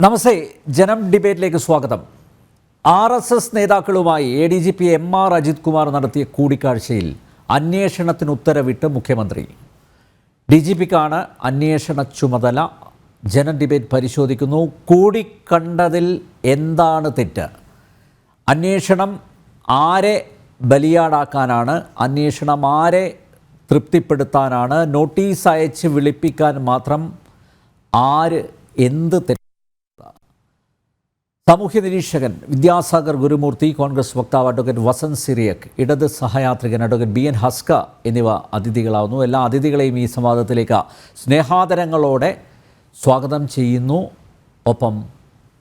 നമസ്തേ, ജനം ഡിബേറ്റിലേക്ക് സ്വാഗതം. RSS നേതാക്കളുമായി ADGP MR അജിത് കുമാർ നടത്തിയ കൂടിക്കാഴ്ചയിൽ അന്വേഷണത്തിന് ഉത്തരവിട്ട് മുഖ്യമന്ത്രി. DGPക്കാണ് അന്വേഷണ ചുമതല. ജനം ഡിബേറ്റ് പരിശോധിക്കുന്നു. കൂടിക്കണ്ടതിൽ എന്താണ് തെറ്റ്? അന്വേഷണം ആരെ ബലിയാടാക്കാനാണ്? അന്വേഷണം ആരെ തൃപ്തിപ്പെടുത്താനാണ്? നോട്ടീസ് അയച്ച് വിളിപ്പിക്കാൻ മാത്രം ആര് എന്ത് തെറ്റ്? സാമൂഹ്യ നിരീക്ഷകൻ വിദ്യാസാഗർ ഗുരുമൂർത്തി, കോൺഗ്രസ് വക്താവ് അഡ്വക്കേറ്റ് വസന്ത് സിറിയക്, ഇടത് സഹയാത്രികൻ അഡ്വക്കേറ്റ് BN ഹസ്ക എന്നിവ അതിഥികളാവുന്നു. എല്ലാ അതിഥികളെയും ഈ സംവാദത്തിലേക്ക് സ്നേഹാദരങ്ങളോടെ സ്വാഗതം ചെയ്യുന്നു. ഒപ്പം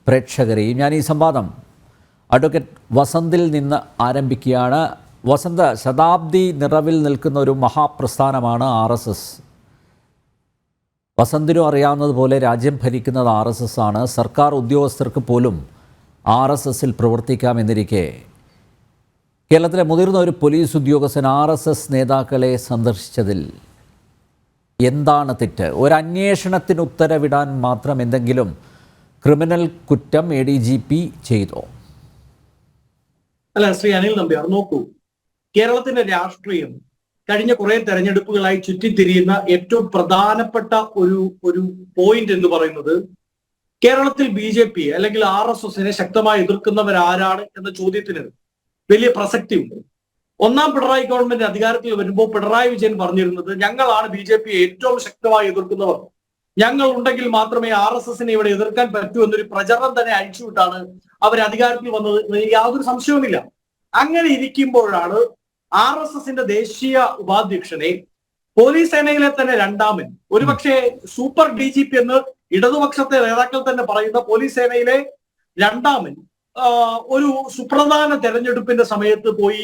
പ്രേക്ഷകരെയും. ഞാൻ ഈ സംവാദം അഡ്വക്കേറ്റ് വസന്തിൽ നിന്ന് ആരംഭിക്കുകയാണ്. വസന്ത്, ശതാബ്ദി നിറവിൽ നിൽക്കുന്ന ഒരു മഹാപ്രസ്ഥാനമാണ് RSS. വസന്തിനും അറിയാവുന്നതുപോലെ രാജ്യം ഭരിക്കുന്നത് RSS ആണ്. സർക്കാർ ഉദ്യോഗസ്ഥർക്ക് പോലും RSSൽ പ്രവർത്തിക്കാമെന്നിരിക്കെ കേരളത്തിലെ മുതിർന്ന ഒരു പോലീസ് ഉദ്യോഗസ്ഥൻ RSS നേതാക്കളെ സന്ദർശിച്ചതിൽ എന്താണ് തെറ്റ്? ഒരു അന്വേഷണത്തിന് ഉത്തരവിടാൻ മാത്രം എന്തെങ്കിലും ക്രിമിനൽ കുറ്റം ADGP ചെയ്തോ? അല്ല, ശ്രീ അനിൽ നമ്പ്യാർ, നോക്കൂ, കേരളത്തിന്റെ രാഷ്ട്രീയം കഴിഞ്ഞ കുറെ തെരഞ്ഞെടുപ്പുകളായി ചുറ്റിത്തിരിയുന്ന ഏറ്റവും പ്രധാനപ്പെട്ട ഒരു പോയിന്റ് എന്ന് പറയുന്നത് കേരളത്തിൽ BJP അല്ലെങ്കിൽ RSSനെ ശക്തമായി എതിർക്കുന്നവരാരാണ് എന്ന ചോദ്യത്തിന് വലിയ പ്രസക്തിയുണ്ട്. ഒന്നാം പിണറായി ഗവൺമെന്റ് അധികാരത്തിൽ വരുമ്പോൾ പിണറായി വിജയൻ പറഞ്ഞിരുന്നത്, ഞങ്ങളാണ് BJP ഏറ്റവും ശക്തമായി എതിർക്കുന്നവർ, ഞങ്ങൾ ഉണ്ടെങ്കിൽ മാത്രമേ RSSനെ ഇവിടെ എതിർക്കാൻ പറ്റൂ എന്നൊരു പ്രചരണം തന്നെ അഴിച്ചുവിട്ടാണ് അവർ അധികാരത്തിൽ വന്നത്. യാതൊരു സംശയവുമില്ല. അങ്ങനെ ഇരിക്കുമ്പോഴാണ് RSSന്റെ ദേശീയ ഉപാധ്യക്ഷനെ പോലീസ് സേനയിലെ തന്നെ രണ്ടാമൻ, ഒരുപക്ഷെ സൂപ്പർ DGP എന്ന് ഇടതുപക്ഷത്തെ നേതാക്കൾ തന്നെ പറയുന്ന പോലീസ് സേനയിലെ രണ്ടാമൻ ഒരു സുപ്രധാന തെരഞ്ഞെടുപ്പിന്റെ സമയത്ത് പോയി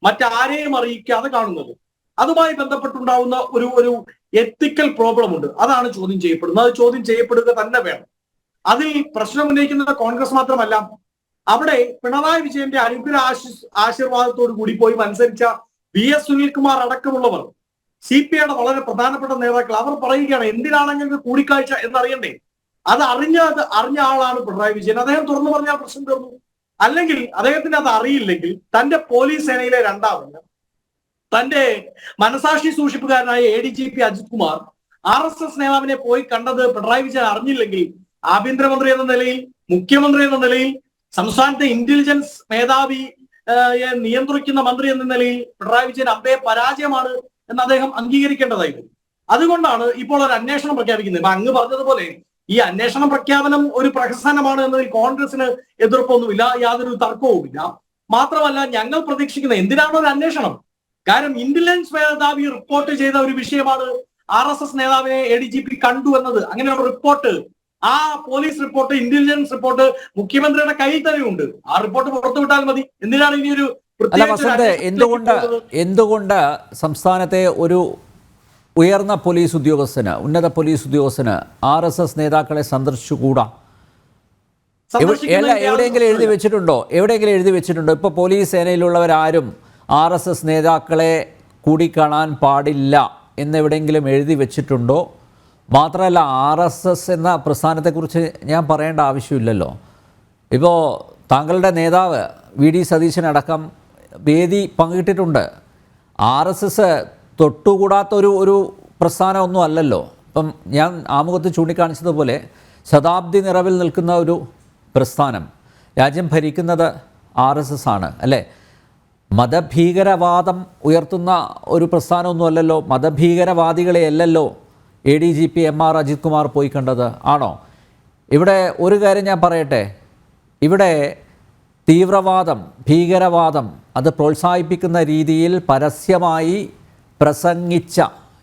മറ്റാരെയും അറിയിക്കാതെ കാണുന്നത്. അതുമായി ബന്ധപ്പെട്ടുണ്ടാവുന്ന ഒരു എത്തിക്കൽ പ്രോബ്ലം ഉണ്ട്. അതാണ് ചോദ്യം ചെയ്യപ്പെടുന്നത്. അത് ചോദ്യം ചെയ്യപ്പെടുക തന്നെ വേണം. അതിൽ പ്രശ്നം ഉന്നയിക്കുന്നത് കോൺഗ്രസ് മാത്രമല്ല, അവിടെ പിണറായി വിജയന്റെ അനുഗ്രഹ ആശീർവാദത്തോടു കൂടി പോയി മത്സരിച്ച VS സുനിൽകുമാർ അടക്കമുള്ളവർ, CPIയുടെ വളരെ പ്രധാനപ്പെട്ട നേതാക്കൾ, അവർ പറയുകയാണ്, എന്തിനാണെങ്കിൽ കൂടിക്കാഴ്ച എന്നറിയണ്ടേ? അത് അറിഞ്ഞ ആളാണ് പിണറായി വിജയൻ. അദ്ദേഹം തുറന്നു പറഞ്ഞാൽ പ്രശ്നം തീർന്നു. അല്ലെങ്കിൽ അദ്ദേഹത്തിന് അത് അറിയില്ലെങ്കിൽ തന്റെ പോലീസ് സേനയിലെ രണ്ടാമന്, തന്റെ മനസാക്ഷി സൂക്ഷിപ്പുകാരനായ ADGP അജിത് കുമാർ RSS നേതാവിനെ പോയി കണ്ടത് പിണറായി വിജയൻ അറിഞ്ഞില്ലെങ്കിൽ ആഭ്യന്തരമന്ത്രി എന്ന നിലയിൽ, മുഖ്യമന്ത്രി എന്ന നിലയിൽ, സംസ്ഥാനത്തെ ഇന്റലിജൻസ് മേധാവി നിയന്ത്രിക്കുന്ന മന്ത്രി എന്ന നിലയിൽ പിണറായി വിജയൻ അമ്പേ പരാജയമാണ് എന്ന് അദ്ദേഹം അംഗീകരിക്കേണ്ടതായിരുന്നു. അതുകൊണ്ടാണ് ഇപ്പോൾ ഒരു അന്വേഷണം പ്രഖ്യാപിക്കുന്നത്. ഇപ്പൊ അങ്ങ് പറഞ്ഞതുപോലെ ഈ അന്വേഷണ പ്രഖ്യാപനം ഒരു പ്രഹസനമാണ് എന്നതിൽ കോൺഗ്രസിന് എതിർപ്പൊന്നുമില്ല, യാതൊരു തർക്കവുമില്ല. മാത്രമല്ല, ഞങ്ങൾ പ്രതീക്ഷിക്കുന്ന എന്തിനാണ് ഒരു അന്വേഷണം? കാരണം ഇന്റലിജൻസ് മേധാവി റിപ്പോർട്ട് ചെയ്ത ഒരു വിഷയമാണ് RSS നേതാവിനെ ADGP കണ്ടു എന്നത്. അങ്ങനെയുള്ള റിപ്പോർട്ട്, ആ പോലീസ് റിപ്പോർട്ട്, ഇന്റലിജൻസ് റിപ്പോർട്ട് മുഖ്യമന്ത്രിയുടെ കയ്യിൽ തന്നെയുണ്ട്. ആ റിപ്പോർട്ട് പുറത്തുവിട്ടാൽ മതി. എന്തിനാണ് ഇനി ഒരു എന്തുകൊണ്ട് സംസ്ഥാനത്തെ ഒരു ഉയർന്ന പോലീസ് ഉദ്യോഗസ്ഥന്, ഉന്നത പോലീസ് ഉദ്യോഗസ്ഥന് RSS നേതാക്കളെ സന്ദർശിച്ചുകൂടാ? എവിടെയെങ്കിലും എഴുതി വെച്ചിട്ടുണ്ടോ? ഇപ്പൊ പോലീസ് സേനയിലുള്ളവരാരും RSS നേതാക്കളെ കൂടിക്കാണാൻ പാടില്ല എന്നെവിടെയെങ്കിലും എഴുതി വെച്ചിട്ടുണ്ടോ? മാത്രമല്ല, RSS എന്ന പ്രസ്ഥാനത്തെക്കുറിച്ച് ഞാൻ പറയേണ്ട ആവശ്യമില്ലല്ലോ. ഇപ്പോൾ താങ്കളുടെ നേതാവ് VD സതീശനടക്കം വേദി പങ്കിട്ടിട്ടുണ്ട്. RSS തൊട്ടുകൂടാത്തൊരു പ്രസ്ഥാനമൊന്നും അല്ലല്ലോ. ഇപ്പം ഞാൻ ആമുഖത്ത് ചൂണ്ടിക്കാണിച്ചതുപോലെ ശതാബ്ദി നിറവിൽ നിൽക്കുന്ന ഒരു പ്രസ്ഥാനം, രാജ്യം ഭരിക്കുന്നത് RSS ആണ് അല്ലേ? മതഭീകരവാദം ഉയർത്തുന്ന ഒരു പ്രസ്ഥാനമൊന്നും അല്ലല്ലോ. മതഭീകരവാദികളെ അല്ലല്ലോ ADGP MR അജിത് കുമാർ പോയി കണ്ടത്, ആണോ? ഇവിടെ ഒരു കാര്യം ഞാൻ പറയട്ടെ, ഇവിടെ തീവ്രവാദം, ഭീകരവാദം അത് പ്രോത്സാഹിപ്പിക്കുന്ന രീതിയിൽ പരസ്യമായി പ്രസംഗിച്ച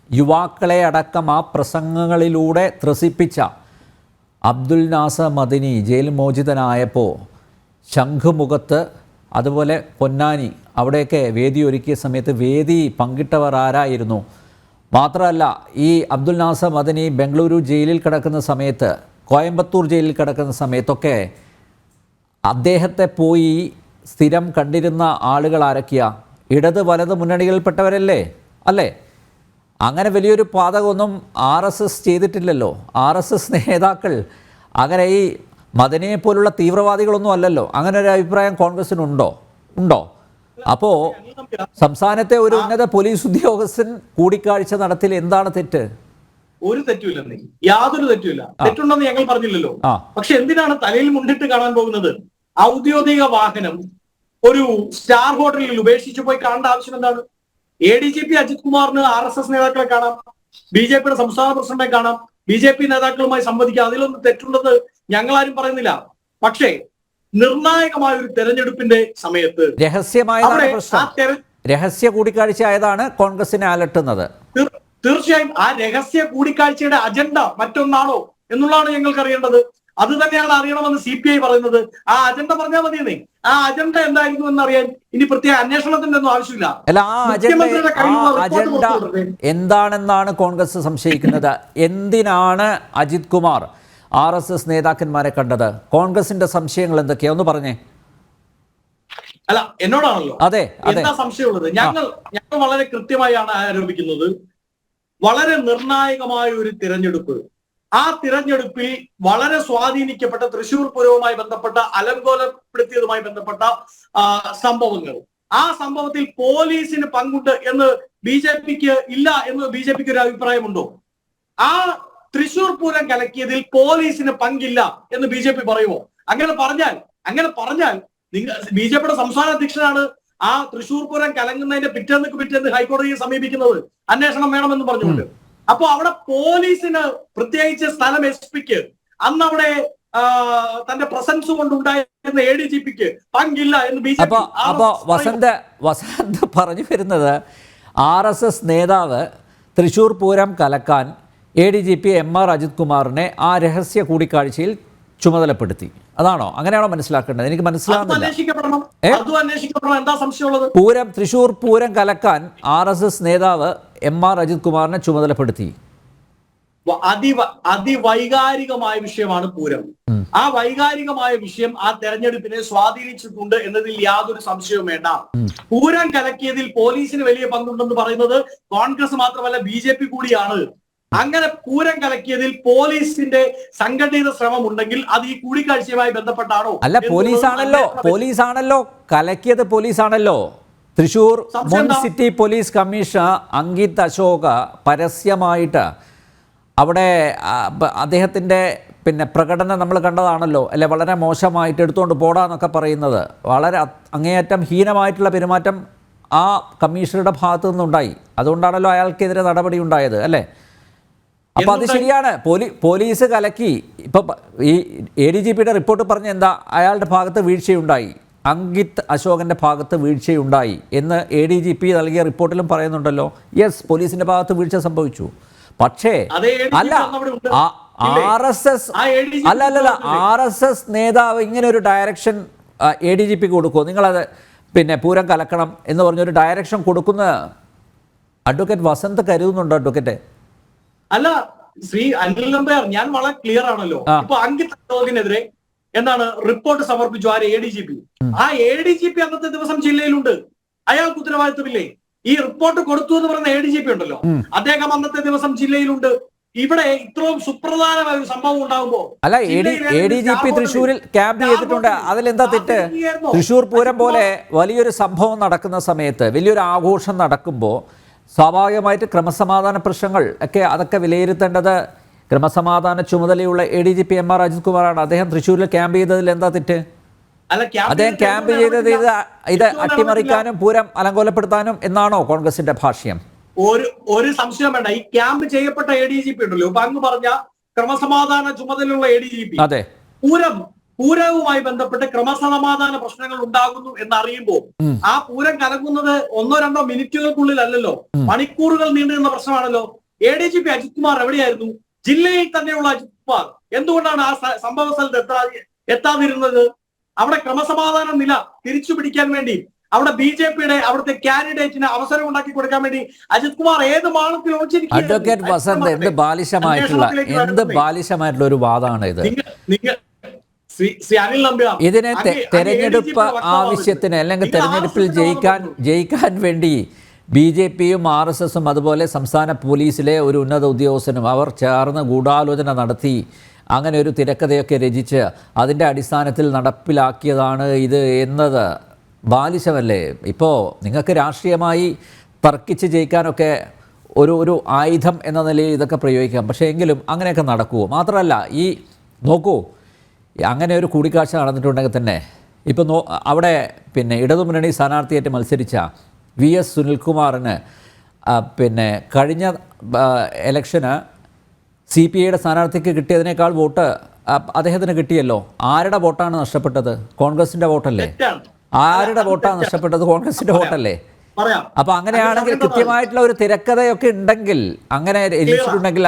യുവാക്കളെ അടക്കം ആ പ്രസംഗങ്ങളിലൂടെ ത്രസിപ്പിച്ച അബ്ദുൽ നാസർ മദനി ജയിൽ മോചിതനായപ്പോൾ ശംഖുമുഖത്ത്, അതുപോലെ പൊന്നാനി, അവിടെയൊക്കെ വേദി ഒരുക്കിയ സമയത്ത് വേദി പങ്കിട്ടവർ ആരായിരുന്നു? മാത്രമല്ല, ഈ അബ്ദുൽ നാസർ മദനി ബംഗളൂരു ജയിലിൽ കിടക്കുന്ന സമയത്ത്, കോയമ്പത്തൂർ ജയിലിൽ കിടക്കുന്ന സമയത്തൊക്കെ അദ്ദേഹത്തെ പോയി സ്ഥിരം കണ്ടിരുന്ന ആളുകൾ ആരൊക്കെയാ? ഇടത് വലത് മുന്നണികളിൽപ്പെട്ടവരല്ലേ അല്ലേ? അങ്ങനെ വലിയൊരു പാതകമൊന്നും RSS ചെയ്തിട്ടില്ലല്ലോ. RSS നേതാക്കൾ അങ്ങനെ ഈ മദനിയെ പോലുള്ള തീവ്രവാദികളൊന്നും അല്ലല്ലോ. അങ്ങനെ ഒരു അഭിപ്രായം കോൺഗ്രസിനുണ്ടോ? ഉണ്ടോ? അപ്പോൾ സംസ്ഥാനത്തെ ഒരു ഉന്നത പോലീസ് ഉദ്യോഗസ്ഥൻ കൂടിക്കാഴ്ച നടത്തിൽ എന്താണ് തെറ്റ്? ഒരു തെറ്റുമില്ലെന്നേ, യാതൊരു തെറ്റുമില്ല. തെറ്റുണ്ടെന്ന് ഞങ്ങൾ പറഞ്ഞില്ലല്ലോ. പക്ഷെ എന്തിനാണ് തലയിൽ മുണ്ടിട്ട് കാണാൻ പോകുന്നത്? ഔദ്യോഗിക വാഹനം ഒരു സ്റ്റാർ ഹോട്ടലിൽ ഉപേക്ഷിച്ചു പോയി കാണേണ്ട ആവശ്യം എന്താണ്? ADGP അജിത് കുമാറിന് RSS നേതാക്കളെ കാണാം, BJPയുടെ സംസ്ഥാന പ്രസിഡന്റിനെ കാണാം, BJP നേതാക്കളുമായി സംവദിക്കാം. അതിലൊന്നും തെറ്റുണ്ടെന്ന് ഞങ്ങളാരും പറയുന്നില്ല. പക്ഷേ നിർണായകമായ ഒരു തെരഞ്ഞെടുപ്പിന്റെ സമയത്ത് രഹസ്യ കൂടിക്കാഴ്ച ആയതാണ് കോൺഗ്രസിനെ അലട്ടുന്നത്. തീർച്ചയായും ആ രഹസ്യ കൂടിക്കാഴ്ചയുടെ അജണ്ട മറ്റൊന്നാണോ എന്നുള്ളതാണ് ഞങ്ങൾക്ക് അറിയേണ്ടത്. അത് തന്നെയാണ് അറിയണമെന്ന് CPI പറയുന്നത്. ആ അജണ്ട പറഞ്ഞാൽ മതിയെന്നേ. ആ അജണ്ട എന്തായിരുന്നു എന്നറിയാൻ ഇനി പ്രത്യേക അന്വേഷണത്തിന്റെ ഒന്നും ആവശ്യമില്ല. അജണ്ട എന്താണെന്നാണ് കോൺഗ്രസ് സംശയിക്കുന്നത്. എന്തിനാണ് അജിത് കുമാർ RSS നേതാക്കന്മാരെ കണ്ടത്? കോൺഗ്രസിന്റെ സംശയങ്ങൾ എന്തൊക്കെയാ ഒന്ന് പറഞ്ഞേ. അല്ല, എന്നോടാണല്ലോ. അതെ, എന്താ സംശയമുള്ളത്? ഞങ്ങൾ വളരെ കൃത്യമായാണ് ആരോപിക്കുന്നത്. വളരെ നിർണായകമായ ഒരു തിരഞ്ഞെടുപ്പ്, ആ തിരഞ്ഞെടുപ്പിൽ വളരെ സ്വാധീനിക്കപ്പെട്ട തൃശ്ശൂർ പൂരവുമായി ബന്ധപ്പെട്ട അലങ്കോലപ്പെടുത്തിയതുമായി ബന്ധപ്പെട്ട സംഭവങ്ങൾ, ആ സംഭവത്തിൽ പോലീസിന് പങ്കുണ്ട് എന്ന് BJPക്ക് ഇല്ല എന്ന് BJPക്ക് ഒരു അഭിപ്രായമുണ്ടോ? ആ തൃശ്ശൂർ പൂരം കലക്കിയതിൽ പോലീസിന് പങ്കില്ല എന്ന് BJP പറയുമോ? അങ്ങനെ പറഞ്ഞാൽ നിങ്ങൾ BJPയുടെ സംസ്ഥാന അധ്യക്ഷനാണ് ആ തൃശ്ശൂർ പൂരം കലങ്ങുന്നതിന്റെ പിറ്റേന്ന് ഹൈക്കോടതിയെ സമീപിക്കുന്നത് അന്വേഷണം വേണമെന്ന് പറഞ്ഞുകൊണ്ട്. അപ്പൊ അവിടെ പോലീസിന്, പ്രത്യേകിച്ച് സ്ഥലം SP-ക്ക് അന്ന് അവിടെ തന്റെ പ്രസൻസ് കൊണ്ടുണ്ടായിരുന്ന ADGP-ക്ക് പങ്കില്ല എന്ന് BJP. അപ്പോ വസന്ത് പറഞ്ഞു വരുന്നത് RSS നേതാവ് തൃശ്ശൂർ പൂരം കലക്കാൻ ADGP MR അജിത് കുമാറിനെ ആ രഹസ്യ കൂടിക്കാഴ്ചയിൽ ചുമതലപ്പെടുത്തി. അതാണോ? അങ്ങനെയാണോ മനസ്സിലാക്കേണ്ടത്? എനിക്ക് മനസ്സിലാകുന്നില്ല. തൃശ്ശൂർ പൂരം കലക്കാൻ RSS നേതാവ് MR അജിത് കുമാറിനെ ചുമതലപ്പെടുത്തി. അതിവൈകാരികമായ വിഷയമാണ് പൂരം. ആ വൈകാരികമായ വിഷയം ആ തെരഞ്ഞെടുപ്പിനെ സ്വാധീനിച്ചിട്ടുണ്ട് എന്നതിൽ യാതൊരു സംശയവും വേണ്ട. പൂരം കലക്കിയതിൽ പോലീസിന് വലിയ പങ്കുണ്ടെന്ന് പറയുന്നത് കോൺഗ്രസ് മാത്രമല്ല BJP കൂടിയാണ്. അങ്ങനെ പൂരം കലക്കിയതിൽ പോലീസിന്റെ സംഘടിത ശ്രമം ഉണ്ടെങ്കിൽ അത് ഈ കൂടിക്കാഴ്ചയുമായി ബന്ധപ്പെട്ടാണോ? അല്ല, പോലീസാണല്ലോ കലക്കിയത്. പോലീസാണല്ലോ. തൃശൂർ മുൻ city police commissioner Ankit Ashoka പരസ്യമായിട്ട് അവിടെ അദ്ദേഹത്തിന്റെ പ്രകടനം നമ്മൾ കണ്ടതാണല്ലോ അല്ലെ, വളരെ മോശമായിട്ട് എടുത്തുകൊണ്ട് പോടാന്നൊക്കെ പറയുന്നത്, വളരെ അങ്ങേയറ്റം ഹീനമായിട്ടുള്ള പെരുമാറ്റം ആ കമ്മീഷണറുടെ ഭാഗത്തു നിന്നുണ്ടായി. അതുകൊണ്ടാണല്ലോ അയാൾക്കെതിരെ നടപടി ഉണ്ടായത് അല്ലേ? അപ്പൊ അത് ശരിയാണ്. പോലീസ് കലക്കി. ഇപ്പൊ ഈ ADGPയുടെ റിപ്പോർട്ട് പറഞ്ഞ എന്താ? അയാളുടെ ഭാഗത്ത് വീഴ്ചയുണ്ടായി, അങ്കിത് അശോകന്റെ ഭാഗത്ത് വീഴ്ചയുണ്ടായി എന്ന് ADGP നൽകിയ റിപ്പോർട്ടിലും പറയുന്നുണ്ടല്ലോ. യെസ്, പോലീസിന്റെ ഭാഗത്ത് വീഴ്ച സംഭവിച്ചു. പക്ഷേ RSS നേതാവ് ഇങ്ങനെ ഒരു ഡയറക്ഷൻ ADGPക്ക് കൊടുക്കുമോ? നിങ്ങളത് പൂരം കലക്കണം എന്ന് പറഞ്ഞൊരു ഡയറക്ഷൻ കൊടുക്കുന്ന അഡ്വക്കേറ്റ് വസന്ത് കരുതുന്നുണ്ടോ? അഡ്വക്കേറ്റ് അല്ല, ശ്രീ അനിൽ നമ്പ്യാർ, ഞാൻ വളരെ ക്ലിയർ ആണല്ലോ. ഇപ്പൊ അങ്കിത് അശോകിനെതിരെ എന്താണ് റിപ്പോർട്ട് സമർപ്പിച്ചു ആര്? ADGP. ആ ADGP അന്നത്തെ ദിവസം ജില്ലയിലുണ്ട്. അയാൾക്ക് ഉത്തരവാദിത്വമില്ലേ? ഈ റിപ്പോർട്ട് കൊടുത്തു എന്ന് പറയുന്ന ADGP ഉണ്ടല്ലോ, അദ്ദേഹം അന്നത്തെ ദിവസം ജില്ലയിലുണ്ട്. ഇവിടെ ഇത്രയും സുപ്രധാനമായ ഒരു സംഭവം ഉണ്ടാകുമ്പോ അല്ല, ADGP തൃശ്ശൂരിൽ ക്യാമ്പ് ചെയ്തിട്ടുണ്ട്. അതിലെന്താ തെറ്റ്? തൃശ്ശൂർ പൂരം പോലെ വലിയൊരു സംഭവം നടക്കുന്ന സമയത്ത്, വലിയൊരു ആഘോഷം നടക്കുമ്പോൾ സ്വാഭാവികമായിട്ട് ക്രമസമാധാന പ്രശ്നങ്ങൾ അതൊക്കെ വിലയിരുത്തേണ്ടത് ക്രമസമാധാന ചുമതലയുള്ള ADGP MR അജിത് കുമാറാണ്. അദ്ദേഹം തൃശ്ശൂരിൽ ക്യാമ്പ് ചെയ്തതിൽ എന്താ തെറ്റ്? അദ്ദേഹം ക്യാമ്പ് ചെയ്തത് ഇത് അട്ടിമറിക്കാനും പൂരം അലങ്കോലപ്പെടുത്താനും എന്നാണോ കോൺഗ്രസിന്റെ ഭാഷ്യം? ഒരു സംശയം വേണ്ട. ഈ ക്യാമ്പ് ചെയ്യപ്പെട്ട ADGP ഉണ്ടല്ലോ, ഇപ്പൊ അങ്ങ് പറഞ്ഞ ക്രമസമാധാന ചുമതലയുള്ള ADGP, അതെ, പൂരവുമായി ബന്ധപ്പെട്ട് ക്രമസമാധാന പ്രശ്നങ്ങൾ ഉണ്ടാകുന്നു എന്നറിയുമ്പോൾ ആ പൂരം കലങ്ങുന്നത് 1-2 മിനിറ്റുകൾക്കുള്ളിൽ അല്ലല്ലോ, മണിക്കൂറുകൾ നീണ്ടുനിന്ന പ്രശ്നമാണല്ലോ. ADGP അജിത് കുമാർ എവിടെയായിരുന്നു? ജില്ലയിൽ തന്നെയുള്ള അജിത് കുമാർ എന്തുകൊണ്ടാണ് ആ സംഭവ സ്ഥലത്ത് എത്താതിരുന്നത്? അവിടെ ക്രമസമാധാന നില തിരിച്ചു പിടിക്കാൻ വേണ്ടി, അവിടെ BJPയുടെ അവിടുത്തെ കാൻഡിഡേറ്റിന് അവസരം ഉണ്ടാക്കി കൊടുക്കാൻ വേണ്ടി അജിത് കുമാർ ഏത് മാളത്തിൽ അഡ്വക്കേറ്റ് വസന്ത്, എന്ത് ബാലിശമായിട്ടുള്ള ഒരു വാദമാണ് ഇത്. ഇതിനെ തെരഞ്ഞെടുപ്പ് ആവശ്യത്തിന് അല്ലെങ്കിൽ തെരഞ്ഞെടുപ്പിൽ ജയിക്കാൻ വേണ്ടി BJPയും RSSും അതുപോലെ സംസ്ഥാന പോലീസിലെ ഒരു ഉന്നത ഉദ്യോഗസ്ഥനും അവർ ചേർന്ന് ഗൂഢാലോചന നടത്തി അങ്ങനെ ഒരു തിരക്കഥയൊക്കെ രചിച്ച് അതിൻ്റെ അടിസ്ഥാനത്തിൽ നടപ്പിലാക്കിയതാണ് ഇത് എന്നത് ബാലിശമല്ലേ? ഇപ്പോൾ നിങ്ങൾക്ക് രാഷ്ട്രീയമായി തർക്കിച്ച് ജയിക്കാനൊക്കെ ഒരു ആയുധം എന്ന നിലയിൽ ഇതൊക്കെ പ്രയോഗിക്കാം. പക്ഷേ എങ്കിലും അങ്ങനെയൊക്കെ നടക്കുമോ? മാത്രമല്ല ഈ നോക്കൂ, അങ്ങനെ ഒരു കൂടിക്കാഴ്ച നടന്നിട്ടുണ്ടെങ്കിൽ തന്നെ ഇപ്പോൾ അവിടെ പിന്നെ ഇടതുമുന്നണി സ്ഥാനാർത്ഥിയായിട്ട് മത്സരിച്ച VS സുനിൽകുമാറിന് പിന്നെ കഴിഞ്ഞ ഇലക്ഷന് CPIയുടെ സ്ഥാനാർത്ഥിക്ക് കിട്ടിയതിനേക്കാൾ വോട്ട് അദ്ദേഹത്തിന് കിട്ടിയല്ലോ. ആരുടെ വോട്ടാണ് നഷ്ടപ്പെട്ടത്? കോൺഗ്രസിൻ്റെ വോട്ടല്ലേ? ആരുടെ വോട്ടാണ് നഷ്ടപ്പെട്ടത്? കോൺഗ്രസിൻ്റെ വോട്ടല്ലേ? അപ്പൊ അങ്ങനെയാണെങ്കിൽ കൃത്യമായിട്ടുള്ള ഒരു തിരക്കഥയൊക്കെ ഉണ്ടെങ്കിൽ, അങ്ങനെ രചിച്ചിട്ടുണ്ടെങ്കിൽ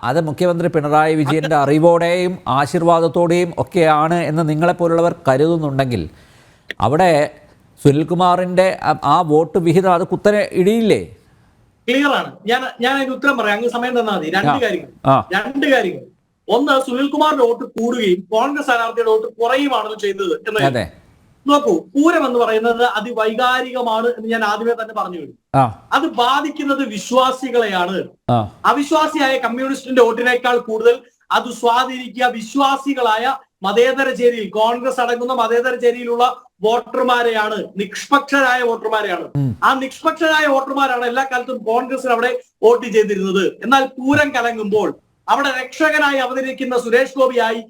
അത് മുഖ്യമന്ത്രി പിണറായി വിജയന്റെ അറിവോടെയും ആശീർവാദത്തോടെയും ഒക്കെയാണ് എന്ന് നിങ്ങളെപ്പോലുള്ളവർ കരുതുന്നുണ്ടെങ്കിൽ അവിടെ സുനിൽകുമാറിന്റെ ആ വോട്ട് വിഹിതം അത് കുത്തനെ ഇടിയില്ലേ? ക്ലിയർ ആണ്. ഞാൻ അതിന് ഉത്തരം പറയാം, അങ്ങ് സമയം തന്നാൽ മതി. രണ്ട് കാര്യങ്ങൾ. ഒന്ന്, സുനിൽകുമാറിന്റെ വോട്ട് കൂടുകയും കോൺഗ്രസ് സ്ഥാനാർത്ഥിയുടെ വോട്ട് കുറയുമാണെന്ന് ചെയ്തത് എന്ന് നോക്കൂ. പൂരം എന്ന് പറയുന്നത് അതിവൈകാരികമാണ് എന്ന് ഞാൻ ആദ്യമേ തന്നെ പറഞ്ഞു കഴിഞ്ഞു. അത് ബാധിക്കുന്നത് വിശ്വാസികളെയാണ്. അവിശ്വാസിയായ കമ്മ്യൂണിസ്റ്റിന്റെ വോട്ടിനേക്കാൾ കൂടുതൽ അത് സ്വാധീനിക്കുക വിശ്വാസികളായ മതേതര ചേരിയിൽ, കോൺഗ്രസ് അടങ്ങുന്ന മതേതര ചേരിയിലുള്ള വോട്ടർമാരെയാണ്, നിഷ്പക്ഷരായ വോട്ടർമാരെയാണ്. ആ നിഷ്പക്ഷരായ വോട്ടർമാരാണ് എല്ലാ കാലത്തും കോൺഗ്രസിന് അവിടെ വോട്ട് ചെയ്തിരുന്നത്. എന്നാൽ പൂരം കലങ്ങുമ്പോൾ അവിടെ രക്ഷകനായി അവതരിക്കുന്ന സുരേഷ് ഗോപിയായി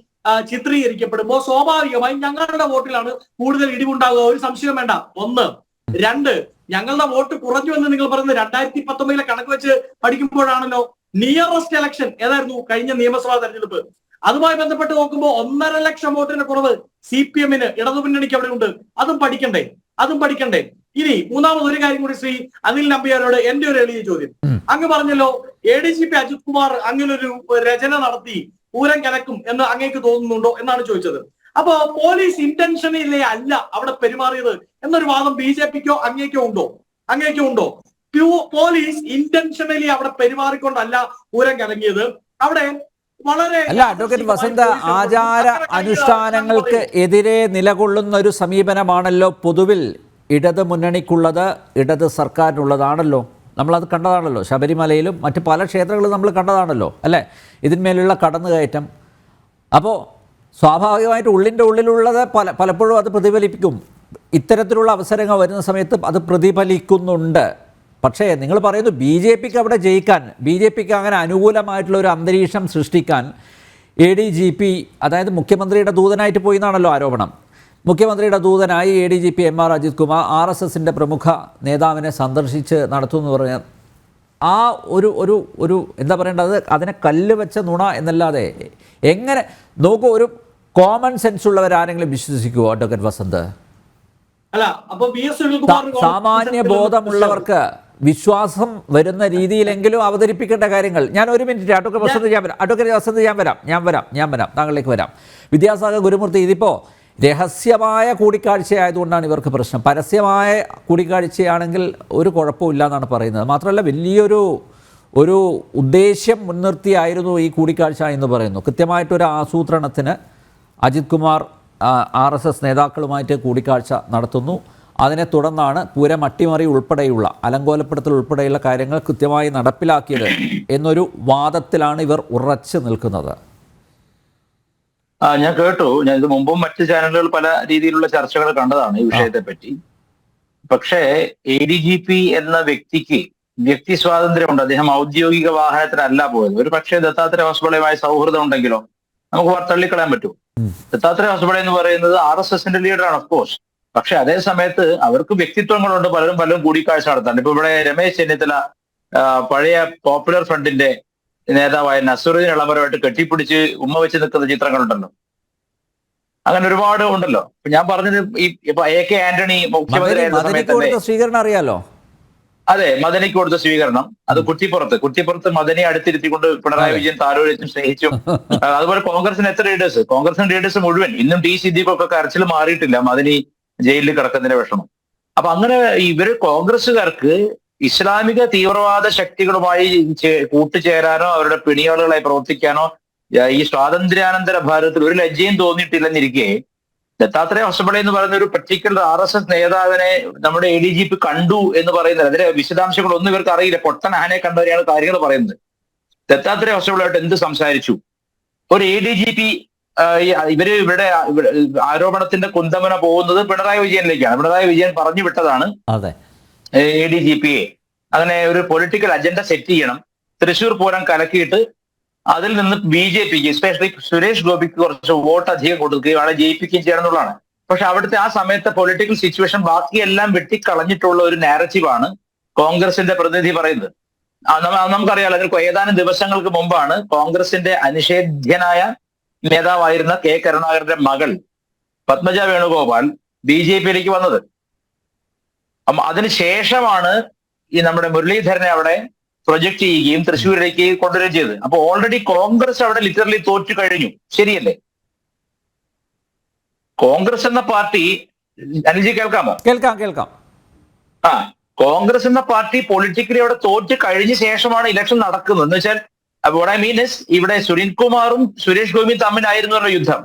ചിത്രീകരിക്കപ്പെടുമ്പോൾ സ്വാഭാവികമായും ഞങ്ങളുടെ വോട്ടിലാണ് കൂടുതൽ ഇടിവുണ്ടാകുക. ഒരു സംശയം വേണ്ട. ഒന്ന്. രണ്ട്, ഞങ്ങളുടെ വോട്ട് കുറഞ്ഞു എന്ന് നിങ്ങൾ പറയുന്നത് 2019 കണക്ക് വെച്ച് പഠിക്കുമ്പോഴാണല്ലോ. നിയറസ്റ്റ് ഇലക്ഷൻ ഏതായിരുന്നു? കഴിഞ്ഞ നിയമസഭാ തെരഞ്ഞെടുപ്പ്. അതുമായി ബന്ധപ്പെട്ട് നോക്കുമ്പോൾ 1.5 ലക്ഷം വോട്ടിന്റെ കുറവ് CPM-ന്, ഇടതുമുന്നണിക്ക് അവിടെ ഉണ്ട്. അതും പഠിക്കണ്ടേ? ഇനി മൂന്നാമത് ഒരു കാര്യം കൂടി ശ്രീ അനിൽ നമ്പ്യാരോട് എന്റെ ഒരു എളിയ ചോദ്യം. അങ്ങ് പറഞ്ഞല്ലോ ADGP അജിത് കുമാർ അങ്ങനൊരു രചന നടത്തി പൂരം കലക്കും എന്ന് അങ്ങേക്ക് തോന്നുന്നുണ്ടോ എന്നാണ് ചോദിച്ചത്. അപ്പോ പോലീസ് ഇന്റൻഷനിലേ അല്ല അവിടെ പെരുമാറിയത് എന്നൊരു വാദം BJPക്കോ അങ്ങേക്കോ ഉണ്ടോ? പോലീസ് ഇന്റൻഷനലി അവിടെ പെരുമാറിക്കൊണ്ടല്ല പൂരം കലങ്ങിയത്. അവിടെ വളരെ അഡ്വക്കേറ്റ് വസന്ത, ആചാര അനുഷ്ഠാനങ്ങൾക്ക് എതിരെ നിലകൊള്ളുന്ന ഒരു സമീപനമാണല്ലോ പൊതുവിൽ ഇടത് മുന്നണിക്കുള്ളത്, ഇടത് സർക്കാരിനുള്ളതാണല്ലോ. നമ്മളത് കണ്ടതാണല്ലോ. ശബരിമലയിലും മറ്റ് പല ക്ഷേത്രങ്ങളും നമ്മൾ കണ്ടതാണല്ലോ, അല്ലേ? ഇതിന്മേലുള്ള കടന്നുകയറ്റം. അപ്പോൾ സ്വാഭാവികമായിട്ട് ഉള്ളിൻ്റെ ഉള്ളിലുള്ളത് പലപ്പോഴും അത് പ്രതിഫലിപ്പിക്കും. ഇത്തരത്തിലുള്ള അവസരങ്ങൾ വരുന്ന സമയത്ത് അത് പ്രതിഫലിക്കുന്നുണ്ട്. പക്ഷേ നിങ്ങൾ പറയുന്നു BJPക്ക് അവിടെ ജയിക്കാൻ, BJPക്ക് അങ്ങനെ അനുകൂലമായിട്ടുള്ള ഒരു അന്തരീക്ഷം സൃഷ്ടിക്കാൻ ADGP, അതായത് മുഖ്യമന്ത്രിയുടെ ദൂതനായിട്ട് പോയി എന്നാണല്ലോ ആരോപണം. മുഖ്യമന്ത്രിയുടെ ദൂതനായി ADGP MR അജിത് കുമാർ RSSന്റെ പ്രമുഖ നേതാവിനെ സന്ദർശിച്ച് നടത്തുമെന്ന് പറഞ്ഞാൽ ആ ഒരു എന്താ പറയേണ്ടത്, അതിനെ കല്ല് വെച്ച നുണ എന്നല്ലാതെ എങ്ങനെ നോക്കൂ, ഒരു കോമൺ സെൻസ് ഉള്ളവരാരെങ്കിലും വിശ്വസിക്കുമോ അഡ്വക്കേറ്റ് വസന്ത്? അല്ല, അപ്പൊ സാമാന്യ ബോധമുള്ളവർക്ക് വിശ്വാസം വരുന്ന രീതിയിലെങ്കിലും അവതരിപ്പിക്കേണ്ട കാര്യങ്ങൾ. ഞാൻ ഒരു മിനിറ്റ് അഡ്വക്കേറ്റ് വസന്ത് ഞാൻ വരാം താങ്കളിലേക്ക് വരാം. വിദ്യാസാഗർ ഗുരുമൂർത്തി, ഇതിപ്പോൾ രഹസ്യമായ കൂടിക്കാഴ്ചയായതുകൊണ്ടാണ് ഇവർക്ക് പ്രശ്നം. പരസ്യമായ കൂടിക്കാഴ്ചയാണെങ്കിൽ ഒരു കുഴപ്പമില്ല എന്നാണ് പറയുന്നത്. മാത്രമല്ല വലിയൊരു ഉദ്ദേശ്യം മുൻനിർത്തിയായിരുന്നു ഈ കൂടിക്കാഴ്ച എന്ന് പറയുന്നു. കൃത്യമായിട്ടൊരു ആസൂത്രണത്തിന് അജിത് കുമാർ RSS നേതാക്കളുമായിട്ട് കൂടിക്കാഴ്ച നടത്തുന്നു. അതിനെ തുടർന്നാണ് പൂരം അട്ടിമറി ഉൾപ്പെടെയുള്ള അലങ്കോലപ്പെടുത്തൽ ഉൾപ്പെടെയുള്ള കാര്യങ്ങൾ കൃത്യമായി നടപ്പിലാക്കിയത് എന്നൊരു വാദത്തിലാണ് ഇവർ ഉറച്ചു നിൽക്കുന്നത്. ഞാൻ കേട്ടു. ഞാൻ ഇത് മുമ്പും മറ്റ് ചാനലുകൾ പല രീതിയിലുള്ള ചർച്ചകൾ കണ്ടതാണ് ഈ വിഷയത്തെ പറ്റി. പക്ഷേ ADGP എന്ന വ്യക്തിക്ക് വ്യക്തി സ്വാതന്ത്ര്യമുണ്ട്. അദ്ദേഹം ഔദ്യോഗിക വാഹനത്തിനല്ല പോയത്. ഒരു പക്ഷേ ദത്താത്രേയ ഹോസ്പിറ്റലുമായി സൗഹൃദം ഉണ്ടെങ്കിലോ നമുക്ക് തള്ളിക്കളയാൻ പറ്റും. ദത്താത്രേയ ഹോസ്പിറ്റൽ എന്ന് പറയുന്നത് RSSന്റെ ലീഡറാണ്, ഓഫ് കോഴ്സ്. പക്ഷെ അതേ സമയത്ത് അവർക്ക് വ്യക്തിത്വങ്ങളുണ്ട്. പലരും കൂടിക്കാഴ്ച നടത്താറുണ്ട്. ഇപ്പൊ ഇവിടെ രമേശ് ചെന്നിത്തല പഴയ പോപ്പുലർ ഫ്രണ്ടിന്റെ നേതാവായ നസറുദ്ദീൻ ഇളമരമായിട്ട് കെട്ടിപ്പിടിച്ച് ഉമ്മ വെച്ച് നിൽക്കുന്ന ചിത്രങ്ങളുണ്ടല്ലോ. അങ്ങനെ ഒരുപാട് ഉണ്ടല്ലോ. ഞാൻ പറഞ്ഞത് ഇപ്പൊ AK ആന്റണി മുഖ്യമന്ത്രി സ്വീകരണം അറിയാലോ. അതെ, മദനിക്ക് കൊടുത്ത സ്വീകരണം അത് കുറ്റിപ്പുറത്ത് മദനിയെ അടുത്തിരുത്തിക്കൊണ്ട് പിണറായി വിജയൻ താലോലിച്ചും സ്നേഹിച്ചും. അതുപോലെ കോൺഗ്രസിന് എത്ര ലീഡേഴ്സ് മുഴുവൻ ഇന്നും T സിദ്ദീഖൊക്കെ കരച്ചിൽ മാറിയിട്ടില്ല മദനി ജയിലിൽ കിടക്കുന്നതിന്റെ വിഷമം. അപ്പൊ അങ്ങനെ ഇവര് കോൺഗ്രസ്സുകാർക്ക് ഇസ്ലാമിക തീവ്രവാദ ശക്തികളുമായി കൂട്ടുചേരാനോ അവരുടെ പിണിയാളുകളായി പ്രവർത്തിക്കാനോ ഈ സ്വാതന്ത്ര്യാനന്തര ഭാരതത്തിൽ ഒരു ലജ്ജയും തോന്നിയിട്ടില്ലെന്നിരിക്കെ ദത്താത്രേയ ഹൊസബളെ എന്ന് പറയുന്ന ഒരു പർട്ടിക്കുലർ RSS നേതാവിനെ നമ്മുടെ ADGP കണ്ടു എന്ന് പറയുന്നത് അതിന്റെ വിശദാംശങ്ങളൊന്നും ഇവർക്ക് അറിയില്ല. പൊട്ടൻ ആനെ കണ്ടവരെയാണ് കാര്യങ്ങൾ പറയുന്നത്. ദത്താത്രേയ ഹൊസബളായിട്ട് എന്ത് സംസാരിച്ചു? ഒരു ADGP ഇവരുടെ ആരോപണത്തിന്റെ കുന്തമന പോകുന്നത് പിണറായി വിജയനിലേക്കാണ്. പിണറായി വിജയൻ പറഞ്ഞു വിട്ടതാണ് അതെ ADGPയെ അങ്ങനെ ഒരു പൊളിറ്റിക്കൽ അജണ്ട സെറ്റ് ചെയ്യണം, തൃശ്ശൂർ പൂരം കലക്കിയിട്ട് അതിൽ നിന്ന് BJPക്ക് എസ്പെഷ്യലി സുരേഷ് ഗോപിക്ക് കുറച്ച് വോട്ട് അധികം കൊടുക്കുകയും അവിടെ ജയിപ്പിക്കുകയും ചെയ്യണം എന്നുള്ളതാണ്. പക്ഷെ അവിടുത്തെ ആ സമയത്തെ പൊളിറ്റിക്കൽ സിറ്റുവേഷൻ ബാക്കിയെല്ലാം വെട്ടിക്കളഞ്ഞിട്ടുള്ള ഒരു നാരറ്റീവാണ് കോൺഗ്രസിന്റെ പ്രതിനിധി പറയുന്നത്. നമുക്കറിയാലോ, അതിന് ഏതാനും ദിവസങ്ങൾക്ക് മുമ്പാണ് കോൺഗ്രസിന്റെ അനിഷേധ്യനായ നേതാവായിരുന്ന K. കരുണാകരന്റെ മകൾ പത്മജ വേണുഗോപാൽ BJPയിലേക്ക് വന്നത്. അതിനുശേഷമാണ് ഈ നമ്മുടെ മുരളീധരനെ അവിടെ പ്രൊജക്ട് ചെയ്യുകയും തൃശ്ശൂരിലേക്ക് കൊണ്ടുവരികയും ചെയ്തത്. അപ്പൊ ഓൾറെഡി കോൺഗ്രസ് അവിടെ ലിറ്ററലി തോറ്റു കഴിഞ്ഞു. ശരിയല്ലേ? കോൺഗ്രസ് എന്ന പാർട്ടി, അനിൽജി കേൾക്കാമോ? കേൾക്കാം. കോൺഗ്രസ് എന്ന പാർട്ടി പൊളിറ്റിക്കലി അവിടെ തോറ്റ് കഴിഞ്ഞ ശേഷമാണ് ഇലക്ഷൻ നടക്കുന്നത്. എന്ന് വെച്ചാൽ what I mean is ഇവിടെ സുനിൽകുമാറും സുരേഷ് ഗോപിയും തമ്മിലായിരുന്നു യുദ്ധം.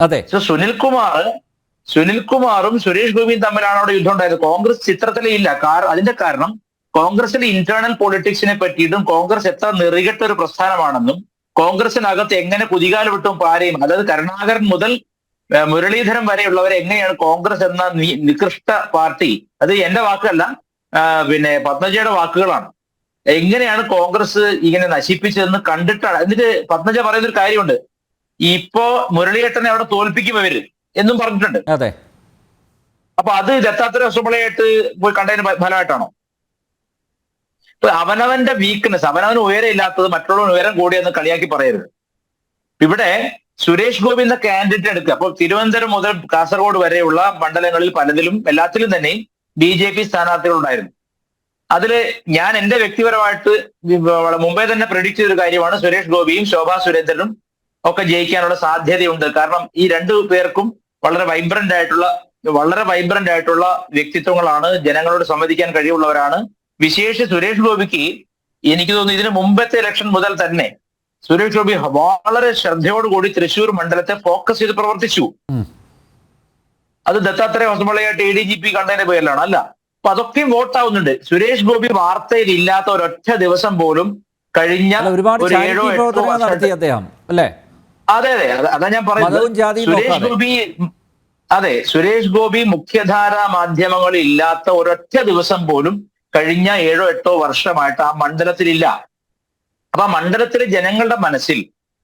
അതെ, സുനിൽകുമാറും സുരേഷ് ഗോപിയും തമ്മിലാണ് അവിടെ യുദ്ധം ഉണ്ടായത്. കോൺഗ്രസ് ചിത്രത്തിലേ ഇല്ല. അതിന്റെ കാരണം കോൺഗ്രസിലെ ഇന്റേണൽ പൊളിറ്റിക്സിനെ പറ്റിയിട്ടും കോൺഗ്രസ് എത്ര നെറികെട്ട ഒരു പ്രസ്ഥാനമാണെന്നും കോൺഗ്രസിനകത്ത് എങ്ങനെ കുതികാല് വിട്ടും പാരയും, അതായത് കരുണാകരൻ മുതൽ മുരളീധരൻ വരെയുള്ളവരെ എങ്ങനെയാണ് കോൺഗ്രസ് എന്ന നികൃഷ്ട പാർട്ടി, അത് എന്റെ വാക്കല്ല, പിന്നെ പത്മജയുടെ വാക്കുകളാണ്, എങ്ങനെയാണ് കോൺഗ്രസ് ഇങ്ങനെ നശിപ്പിച്ചതെന്ന് കണ്ടിട്ടാണ്. എന്നിട്ട് പത്മജ പറയുന്നൊരു കാര്യമുണ്ട്, ഇപ്പോ മുരളിയേട്ടനെ അവിടെ തോൽപ്പിക്കും ഇവര് എന്നും പറഞ്ഞിട്ടുണ്ട്. അതെ. അപ്പൊ അത് ദത്താത്രേയ ഹൊസബളയായിട്ട് പോയി കണ്ടതിന് ഫലമായിട്ടാണോ? ഇപ്പൊ അവനവന്റെ വീക്ക്നെസ്, അവനവന് ഉയരമില്ലാത്തത് മറ്റുള്ളവന് ഉയരം കൂടിയെന്ന് കളിയാക്കി പറയരുത്. ഇവിടെ സുരേഷ് ഗോപി എന്ന കാൻഡിഡേറ്റ് എടുക്കുക. അപ്പോൾ തിരുവനന്തപുരം മുതൽ കാസർഗോഡ് വരെയുള്ള മണ്ഡലങ്ങളിൽ പലതിലും എല്ലാത്തിലും തന്നെ BJP സ്ഥാനാർത്ഥികൾ ഉണ്ടായിരുന്നു. അതില് ഞാൻ എന്റെ വ്യക്തിപരമായിട്ട് മുമ്പേ തന്നെ പ്രെഡിക്റ്റ് ചെയ്തൊരു കാര്യമാണ്, സുരേഷ് ഗോപിയും ശോഭാ സുരേന്ദ്രനും ഒക്കെ ജയിക്കാനുള്ള സാധ്യതയുണ്ട്. കാരണം ഈ രണ്ടു പേർക്കും വളരെ വൈബ്രന്റ് ആയിട്ടുള്ള വ്യക്തിത്വങ്ങളാണ്, ജനങ്ങളോട് സംവദിക്കാൻ കഴിവുള്ളവരാണ്. വിശേഷിച്ച് സുരേഷ് ഗോപിക്ക് എനിക്ക് തോന്നുന്നു ഇതിന് മുമ്പത്തെ ഇലക്ഷൻ മുതൽ തന്നെ സുരേഷ് ഗോപി വളരെ ശ്രദ്ധയോടുകൂടി തൃശ്ശൂർ മണ്ഡലത്തെ ഫോക്കസ് ചെയ്ത് പ്രവർത്തിച്ചു. അത് ദത്താത്രേയ ഹൊസബളയായിട്ട് ADGP കണ്ടതിന്റെ പേരിലാണ് അല്ല. അപ്പൊ അതൊക്കെയും വോട്ടാവുന്നുണ്ട്. സുരേഷ് ഗോപി വാർത്തയിൽ ഇല്ലാത്ത ഒരൊറ്റ ദിവസം പോലും കഴിഞ്ഞ ഒരുപാട് ഒരു 7-8 വർഷം അദ്ദേഹം അല്ലേ? അതെ, അതാ ഞാൻ പറയുന്നത്. സുരേഷ് ഗോപി മുഖ്യധാരാ മാധ്യമങ്ങളിൽ ഇല്ലാത്ത ഒരൊറ്റ ദിവസം പോലും കഴിഞ്ഞ 7-8 വർഷമായിട്ട് ആ മണ്ഡലത്തിലില്ല. അപ്പൊ ആ മണ്ഡലത്തിലെ ജനങ്ങളുടെ മനസ്സിൽ